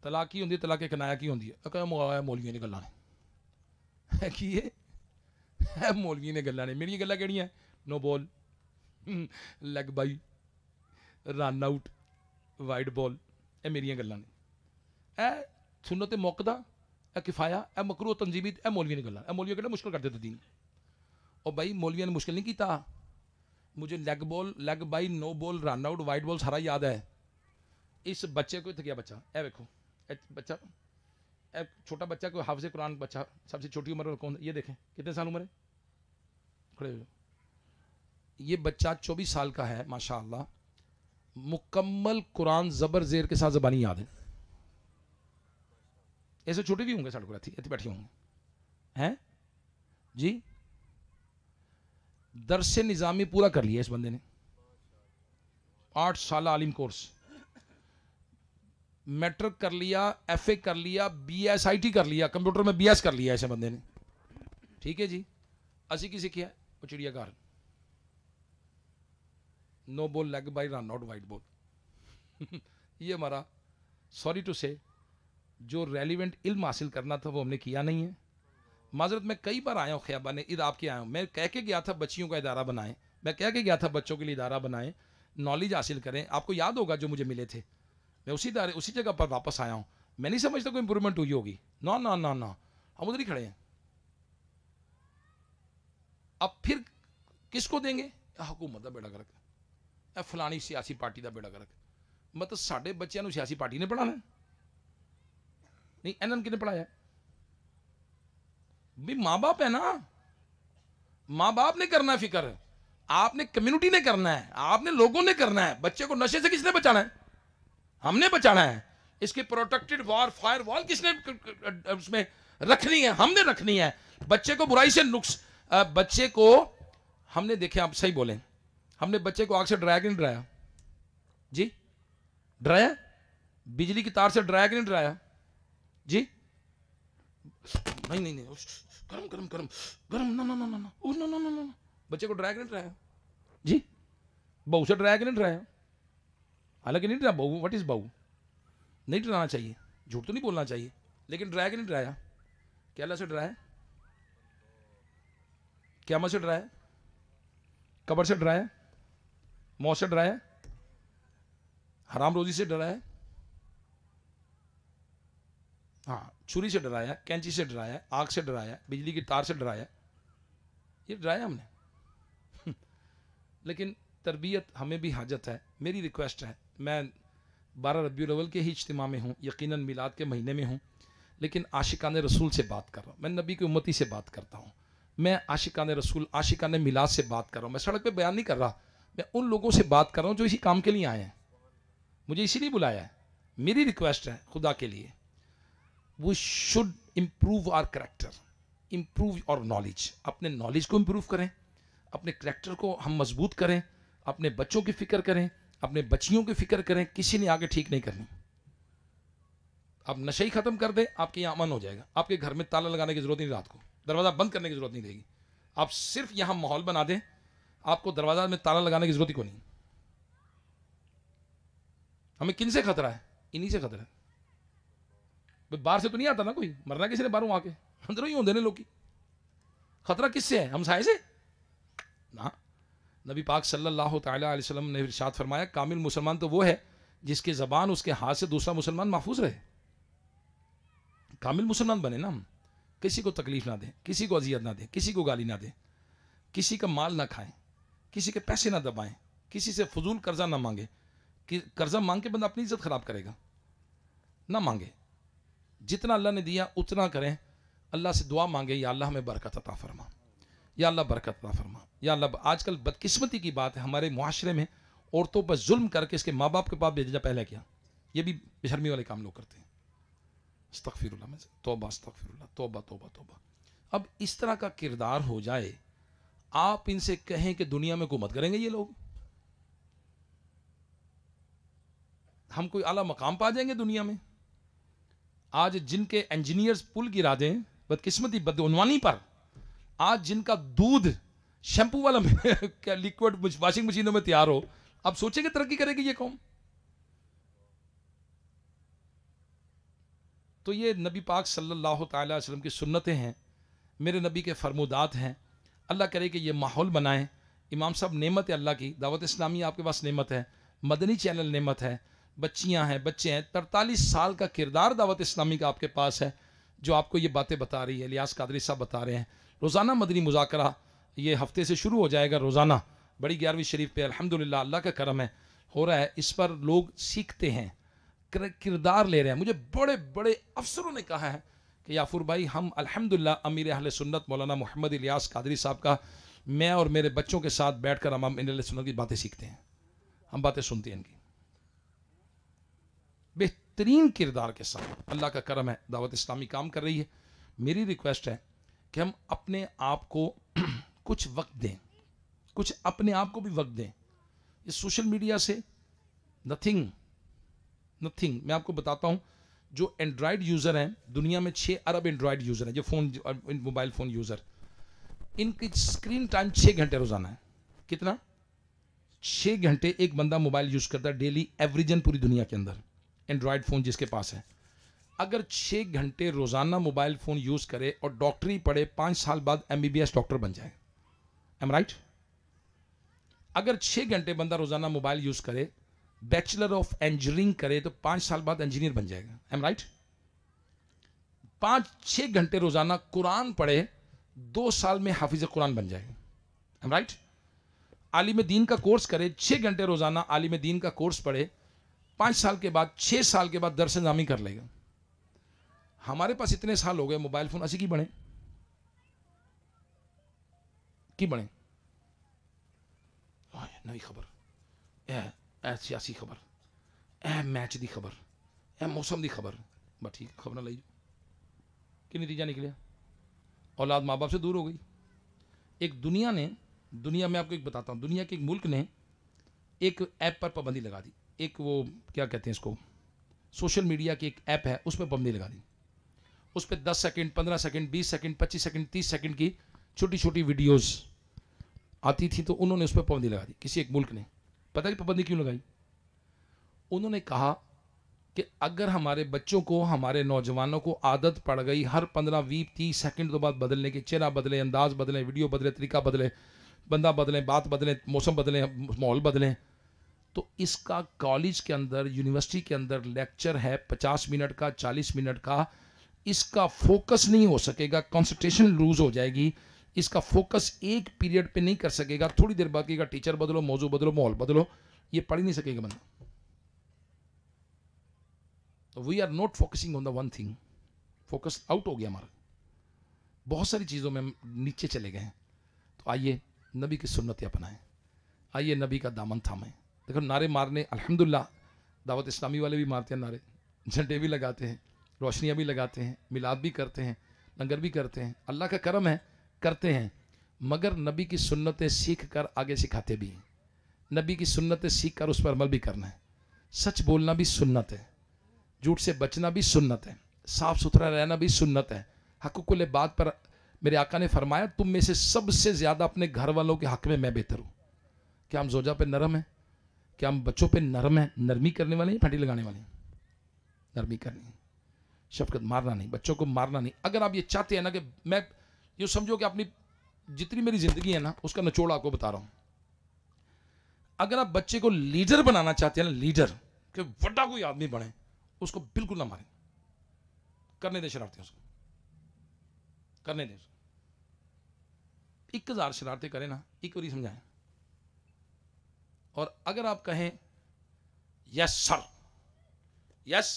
तलाक की होंगी, तलाक के कनाया की होंगी है। मौलवियों ने गल्लां ने की है, मौलवियों ने गल्लां ने। मेरी गल्लां केड़ियां? No ball, leg bye, run out, wide ball, ये मेरिया गल्लां ने। ए सुन्नत मौकदा, ए किफाया, ए मकरू तंजीबी, ए मौलवियों ने गल्लां। ए मौलवियों केड़ा मुश्किल कर देते दीन। और भाई मौलवियों ने मुश्किल नहीं किया। मुझे leg ball, leg bye, no ball, run out, wide ball सारा याद है। इस बच्चे को थकिया बच्चा, ए देखो बच्चा, ए छोटा बच्चा कोई हाफिज़ कुरान बच्चा, सबसे छोटी उम्र कौन? ये देखें कितने साल उम्र है, खड़े हो। ये बच्चा 24 साल का है माशाअल्लाह, मुकम्मल कुरान ज़बर ज़ेर के साथ ज़बानी याद है। ऐसे छोटे भी होंगे, साढ़े को ऐसे बैठे होंगे हैं जी। दरसे निज़ामी पूरा कर लिया इस बंदे ने, 8 साल आलिम कोर्स, मैट्रिक कर लिया, FA कर लिया, BSIT कर लिया, कंप्यूटर में BS कर लिया ऐसे बंदे ने। ठीक है जी। असी की सीखिया वो चिड़ियाघर, no ball, leg bye, run out, wide ball. ये हमारा, सॉरी टू से, जो रेलिवेंट इल्म हासिल करना था वो हमने किया नहीं है। माजरत मैं कई बार आया हूँ ख़याबान ईद आपके आया हूँ, मैं कह के गया था बच्चियों का इदारा बनाएं, मैं कह के गया था बच्चों के लिए इदारा बनाएं, नॉलेज हासिल करें। आपको याद होगा जो मुझे मिले थे, मैं उसी जगह पर वापस आया हूँ। मैं नहीं समझता कोई इंप्रूवमेंट हुई होगी। ना ना ना ना, हम उधर ही खड़े हैं। अब फिर किसको देंगे? हुकूमत का बेड़ा गर्क, फलानी सियासी पार्टी का बेड़ा गर्क। मतलब साढ़े बच्चों को सियासी पार्टी ने पढ़ाना नहीं, इन्होंने किने पढ़ाया? भी माँ बाप है ना, माँ बाप ने करना है फिक्र, आपने कम्युनिटी ने करना है, आपने लोगों ने करना है। बच्चे को नशे से किसने बचाना है? हमने बचाना है। इसकी प्रोटेक्टेड वॉर, फायर वॉल किसने उसमें रखनी है? हमने रखनी है। बच्चे को बुराई से बच्चे को हमने, देखे आप सही बोले, हमने बच्चे को आग से डराया कि नहीं डराया जी? डराया? बिजली की तार से डराया कि नहीं डराया जी? नहीं नहीं नहीं, गरम गरम गरम गरम, ना ना ना ना ना ना ना ना, बच्चे को डराया कि नहीं डराया जी? बहू से डराया कि नहीं डराया? हालांकि नहीं डरा बहू, व्हाट इज बहू? नहीं डराना चाहिए, झूठ तो नहीं बोलना चाहिए, लेकिन डराया कि नहीं डराया? क्या अल्लाह से डराया? क़यामत से डराया? कब्र से डराया? मौत से डराया? हराम रोजी से डराया? हाँ, छुरी से डराया, कैंची से डराया, आग से डराया, बिजली की तार से डराया, ये डराया हमने। लेकिन तरबियत हमें भी हाजत है। मेरी रिक्वेस्ट है, मैं 12 रबीउल अव्वल के ही इज्तिमा में हूँ, यकीनन मिलाद के महीने में हूँ, लेकिन आशिकान रसूल से बात कर रहा हूँ। मैं नबी की उम्मती से बात करता हूँ, मैं आशिकान रसूल, आशिकान मिलाद से बात कर रहा हूँ। मैं सड़क पे बयान नहीं कर रहा, मैं उन लोगों से बात कर रहा हूँ जो इसी काम के लिए आए हैं, मुझे इसीलिए बुलाया है। मेरी रिक्वेस्ट है खुदा के लिए, we should improve our character, improve our knowledge. अपने नॉलेज को इम्प्रूव करें, अपने करेक्टर को हम मजबूत करें, अपने बच्चों की फिक्र करें, अपने बच्चियों की फिक्र करें। किसी ने आगे ठीक नहीं करनी। आप नशे ही खत्म कर दें, आपके यहाँ अमन हो जाएगा। आपके घर में ताला लगाने की जरूरत नहीं, रात को दरवाजा बंद करने की जरूरत नहीं रहेगी। आप सिर्फ यहाँ माहौल बना दें, आपको दरवाजा में ताला लगाने की जरूरत ही कोई नहीं। हमें किन से खतरा है? इन्हीं से खतरा है। बाहर से तो नहीं आता ना कोई, मरना किसी ने बाहरों आके, अंदरों ही होंगे ने लोग। खतरा किससे है? हम साए से ना, नबी पाक सल्लल्लाहु तआला अलैहि वसल्लम ने इरशाद फरमाया, कामिल मुसलमान तो वो है जिसकी ज़बान उसके हाथ से दूसरा मुसलमान महफूज रहे। कामिल मुसलमान बने ना हम, किसी को तकलीफ ना दें, किसी को अजियत ना दें, किसी को गाली ना दें, किसी का माल ना खाएं, किसी के पैसे ना दबाएं, किसी से फजूल कर्जा ना मांगे। कि कर्जा मांग के बंदा अपनी इज्जत खराब करेगा, ना मांगे। जितना अल्लाह ने दिया उतना करें। अल्लाह से दुआ मांगे, या अल्लाह हमें बरकत अता फरमा, या अल्लाह बरकत अता फरमा, या अल्लाह। आजकल बदकिस्मती की बात है, हमारे मुआशरे में औरतों पर जुल्म करके इसके माँ बाप के पास भेजा पहले किया। ये भी बेशर्मी वाले काम लोग करते हैं। अस्तगफिरुल्लाह में से तौबा, अस्तगफिरुल्लाह, तौबा तौबा तौबा। अब इस तरह का किरदार हो जाए, आप इनसे कहें कि दुनिया में हुकूमत करेंगे ये लोग, हम कोई आला मकाम पा जाएंगे दुनिया में। आज जिनके इंजीनियर्स पुल गिरा दें बदकिस्मती बदउनवानी पर, आज जिनका दूध शैम्पू वाला क्या लिक्विड वॉशिंग मशीनों में तैयार हो, अब सोचेंगे तरक्की करेगी ये कौम। तो ये नबी पाक सल्लल्लाहु तआला अलैहि वसल्लम की सुन्नतें हैं, मेरे नबी के फरमुदात हैं। अल्लाह करे कि ये माहौल बनाएं। इमाम साहब नेमत है अल्लाह की, दावत इस्लामी आपके पास नेमत है, मदनी चैनल नेमत है, बच्चियां हैं, बच्चे हैं। 43 साल का किरदार दावत इस्लामी का आपके पास है, जो आपको ये बातें बता रही है। इलियास कादरी साहब बता रहे हैं। रोज़ाना मदनी मुज़ाकरा ये हफ्ते से शुरू हो जाएगा, रोज़ाना बड़ी 11वीं शरीफ पे अल्हम्दुलिल्लाह अल्लाह का करम है हो रहा है। इस पर लोग सीखते हैं, किरदार ले रहे हैं। मुझे बड़े बड़े अफसरों ने कहा है कि याफुर भाई, हम अल्हम्दुलिल्लाह अमीर अहले सुन्नत मौलाना मोहम्मद इलियास कादरी साहब का, मैं और मेरे बच्चों के साथ बैठकर हम अमीर सुन्नत की बातें सीखते हैं, हम बातें सुनते हैं इनकी। बेहतरीन किरदार के साथ अल्लाह का करम है, दावत इस्लामी काम कर रही है। मेरी रिक्वेस्ट है कि हम अपने आप को कुछ वक्त दें, कुछ अपने आप को भी वक्त दें। इस सोशल मीडिया से नथिंग। मैं आपको बताता हूं, जो एंड्रॉयड यूज़र हैं दुनिया में 6 अरब एंड्रॉयड यूज़र हैं, जो फ़ोन मोबाइल फ़ोन यूज़र, इनकी स्क्रीन टाइम 6 घंटे रोज़ाना है। कितना? 6 घंटे एक बंदा मोबाइल यूज़ करता है डेली, एवरेजन पूरी दुनिया के अंदर एंड्रॉयड फ़ोन जिसके पास है। अगर 6 घंटे रोज़ाना मोबाइल फ़ोन यूज़ करे और डॉक्टरी पढ़े, 5 साल बाद MBBS डॉक्टर बन जाए। Am right? अगर 6 घंटे बंदा रोज़ाना मोबाइल यूज़ करे, बैचलर ऑफ इंजीनियरिंग करे, तो 5 साल बाद इंजीनियर बन जाएगा। Am right? 5-6 घंटे रोज़ाना कुरान पढ़े, 2 साल में हाफिज़ कुरान बन जाएगा। Am right? आलिम दीन का कोर्स करे, 6 घंटे रोज़ाना आलिम दीन का कोर्स पढ़े, 5 साल के बाद 6 साल के बाद दरस नामी कर लेगा। हमारे पास इतने साल हो गए मोबाइल फ़ोन, असी की बने नवी खबर, ए सियासी खबर, ए मैच दी खबर, ए मौसम दी खबर, बस ठीक खबर लाई कि नतीजा निकलिया, औलाद माँ बाप से दूर हो गई। एक दुनिया में आपको एक बताता हूँ, दुनिया के एक मुल्क ने एक ऐप पर पाबंदी लगा दी। एक वो क्या कहते हैं इसको, सोशल मीडिया की एक ऐप है, उस पर पाबंदी लगा दी। उस पर 10 second, 15 second, 20 second, 25 second, 30 second की छोटी छोटी वीडियोस आती थी, तो उन्होंने उस पर पाबंदी लगा दी। किसी एक मुल्क ने, पता नहीं पाबंदी क्यों लगाई? उन्होंने कहा कि अगर हमारे बच्चों को, हमारे नौजवानों को आदत पड़ गई हर 15, 20, 30 सेकंड के बाद बदलने की, चेहरा बदले, अंदाज बदले, वीडियो बदले, तरीका बदले, बंदा बदले, बात बदले, मौसम बदले, माहौल बदले, तो इसका कॉलेज के अंदर, यूनिवर्सिटी के अंदर लेक्चर है 50 मिनट का, 40 मिनट का, इसका फोकस नहीं हो सकेगा, कंसंट्रेशन लूज हो जाएगी, इसका फोकस एक पीरियड पे नहीं कर सकेगा। थोड़ी देर बाद कहेगा टीचर बदलो, मौजू बदलो, माहौल बदलो, ये पढ़ ही नहीं सकेगा बंदा। तो we are not focusing on the one thing, focus out हो गया हमारा, बहुत सारी चीज़ों में हम नीचे चले गए हैं। तो आइए नबी की सुन्नतें अपनाएं, आइए नबी का दामन थामें। देखो नारे मारने, अल्हम्दुलिल्लाह दावत इस्लामी वाले भी मारते हैं नारे, झंडे भी लगाते हैं, रोशनियाँ भी लगाते हैं, मिलाद भी करते हैं, लंगर भी करते हैं, अल्लाह का करम है करते हैं, मगर नबी की सुन्नतें सीख कर आगे सिखाते भी हैं। नबी की सुन्नतें सीख कर उस पर अमल भी करना है। सच बोलना भी सुन्नत है, झूठ से बचना भी सुन्नत है, साफ़ सुथरा रहना भी सुन्नत है। हक़ुक़ुल बात पर मेरे आका ने फरमाया, तुम में से सबसे ज़्यादा अपने घर वालों के हक़ में मैं बेहतर हूँ। क्या हम जोजा पे नरम हैं? क्या हम बच्चों पे नरम हैं? नरमी करने वाले हैं, फटी लगाने वाले हैं? नरमी करनी, शफकत, मारना नहीं, बच्चों को मारना नहीं। अगर आप ये चाहते हैं ना कि मैं ये समझो कि अपनी जितनी मेरी ज़िंदगी है ना उसका निचोड़ आपको बता रहा हूँ, अगर आप बच्चे को लीडर बनाना चाहते हैं ना, लीडर कि बड़ा कोई आदमी बने, उसको बिल्कुल ना मारें, करने दे शरारतें, उसको करने दे। 1000 शरारतें करें ना, एक बारी समझाएं। और अगर आप कहें यस सर, यस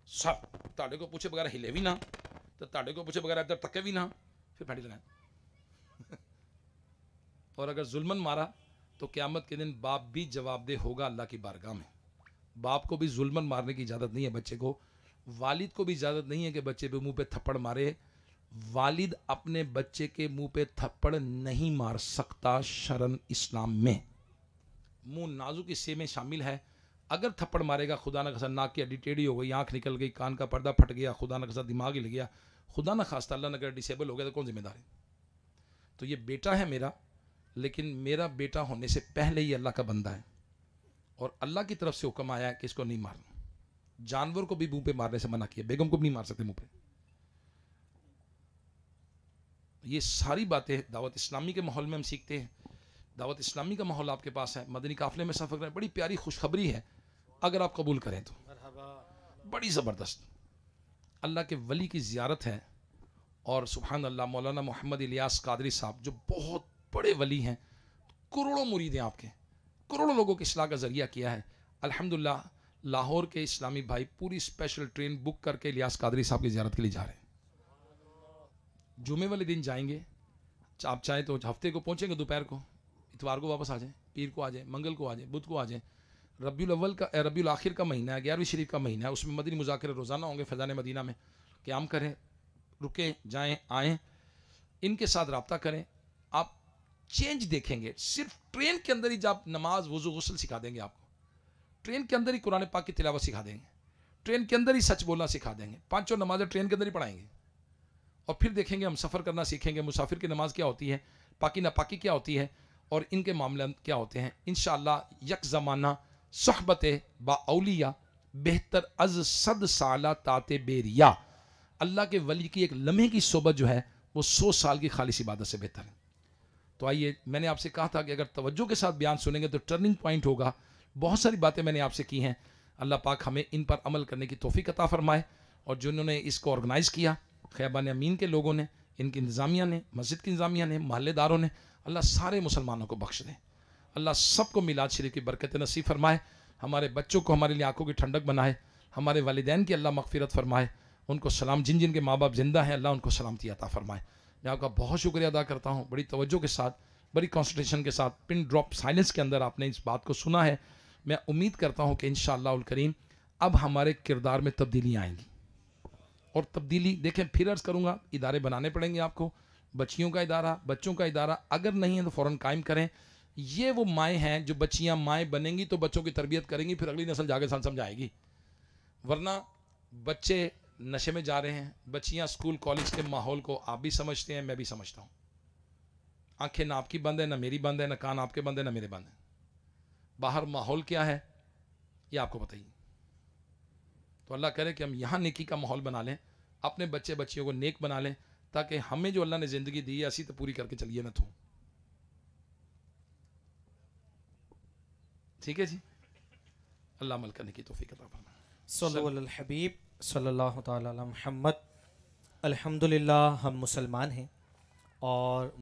सर, ताड़े को पूछे बगैर हिले भी ना, तो ताड़े को पूछे बगैर इधर तके भी ना, फिर फैटी लगाएं। और अगर जुल्मन मारा तो क़यामत के दिन बाप भी जवाबदेह होगा अल्लाह की बारगाह में। बाप को भी जुल्मन मारने की इजाज़त नहीं है बच्चे को, वालिद को भी इजाज़त नहीं है कि बच्चे पे मुंह पे थप्पड़ मारे। वालिद अपने बच्चे के मुंह पे थप्पड़ नहीं मार सकता शरन इस्लाम में। मुंह नाजुक हिस्से में शामिल है। अगर थप्पड़ मारेगा, खुदा न खास्ता नाक की हड्डी टेढ़ी हो गई, आंख निकल गई, कान का पर्दा फट गया, खुदा न खास्ता दिमाग हिल गया, खुदा न खास्ता अल्लाह न करे डिसेबल हो गया, तो कौन जिम्मेदार है? तो ये बेटा है मेरा, लेकिन मेरा बेटा होने से पहले ही अल्लाह का बंदा है, और अल्लाह की तरफ से हुक्म आया है कि इसको नहीं मारना। जानवर को भी मुंह पे मारने से मना किया, बेगम को भी नहीं मार सकते मुंह पे। ये सारी बातें दावत इस्लामी के माहौल में हम सीखते हैं। दावत इस्लामी का माहौल आपके पास है, मदनी काफिले में सफ़र करें, बड़ी प्यारी खुशखबरी है अगर आप कबूल करें तो, बड़ी ज़बरदस्त। अल्लाह के वली की ज़ियारत है, और सुभान अल्लाह मौलाना मोहम्मद इलियास कादरी साहब जो बहुत बड़े वली हैं, करोड़ों मुरीद हैं आपके, करोड़ों लोगों की इस्लाह का ज़रिया किया है। अल्हम्दुलिल्लाह लाहौर के इस्लामी भाई पूरी स्पेशल ट्रेन बुक करके इलियास कादरी साहब की ज़ियारत के लिए जा रहे हैं। जुमे वाले दिन जाएंगे, आप चाहें तो हफ्ते को पहुँचेंगे, दोपहर को, इतवार को वापस आ जाएं, पीर को आ जाएं, मंगल को आ जाएं, बुध को आ जाएं। रबीउल अव्वल का, रबीउल आखिर का महीना है, 11वीं शरीफ का महीना है, उसमें मदनी मुज़ाकिरे रोज़ाना होंगे फैज़ान मदीना में। क़याम करें, रुके, जाएं, आएँ, इनके साथ रब्ता करें, आप चेंज देखेंगे। सिर्फ ट्रेन के अंदर ही जब नमाज वज़ू गुस्ल सिखा देंगे आपको, ट्रेन के अंदर ही कुरान पाक की तिलावत सिखा देंगे, ट्रेन के अंदर ही सच बोलना सिखा देंगे, 5 नमाज़ें ट्रेन के अंदर ही पढ़ाएंगे। और फिर देखेंगे, हम सफ़र करना सीखेंगे, मुसाफिर की नमाज क्या होती है, पाकी नापाकी क्या होती है, और इनके मामले क्या होते हैं। इंशाअल्लाह यक ज़माना सहबत बाउलिया बेहतर अज सद साला ताते बेरिया। अल्लाह के वली की एक लम्हे की सोबत जो है वो 100 साल की खालिस इबादत से बेहतर है। तो आइए, मैंने आपसे कहा था कि अगर तवज्जो के साथ बयान सुनेंगे तो टर्निंग पॉइंट होगा। बहुत सारी बातें मैंने आपसे की हैं, अल्लाह पाक हमें इन पर अमल करने की तौफीक अता फरमाए। और जिन्होंने इसको ऑर्गेनाइज़ किया, खैबान अमीन के लोगों ने, इनकी इंतज़ामिया ने, मस्जिद की इंतज़ामिया ने, महल्लेदारों ने, अल्लाह सारे मुसलमानों को बख्श दे, अल्लाह सबको मिलाद शरीफ की बरकत नसीब फरमाए, हमारे बच्चों को हमारे लिए आंखों की ठंडक बनाए, हमारे वालिदैन की अल्लाह मगफिरत फरमाए, उनको सलाम, जिन जिन के माँ बाप जिंदा हैं अल्लाह उनको सलामती अता फरमाए। मैं आपका बहुत शुक्रिया अदा करता हूँ, बड़ी तवज्जो के साथ, बड़ी कॉन्सन्ट्रेशन के साथ, पिन ड्रॉप साइलेंस के अंदर आपने इस बात को सुना है। मैं उम्मीद करता हूँ कि इंशाअल्लाह उल करीम अब हमारे किरदार में तब्दीलियाँ आएंगी। और तब्दीली देखें, फिर अर्ज़ करूँगा, इदारे बनाने पड़ेंगे आपको, बच्चियों का इदारा, बच्चों का इदारा, अगर नहीं है तो फ़ौरन कायम करें। ये वो माएँ हैं जो बच्चियाँ माएँ बनेंगी तो बच्चों की तरबियत करेंगी, फिर अगली नस्ल जाके समझाएगी। वरना बच्चे नशे में जा रहे हैं, बच्चियाँ स्कूल कॉलेज के माहौल को आप भी समझते हैं, मैं भी समझता हूँ। आंखें ना आपकी बंद है, ना मेरी बंद है, ना कान आपके बंद है, ना मेरे बंद है। बाहर माहौल क्या है ये आपको बताइए। तो अल्लाह करे कि हम यहाँ नेकी का माहौल बना लें, अपने बच्चे बच्चियों को नेक बना लें, ताकि हमें जो अल्लाह ने ज़िंदगी दी है असी तो पूरी करके चलिए ना तो। ठीक है जी, अल्लाह अमल करने की तौफीक अता फरमाए। सल्लल्लाहु अलल हबीब सल्लल्लाहु ताला अला मुहम्मद। अल्हम्दुलिल्लाह हम मुसलमान हैं और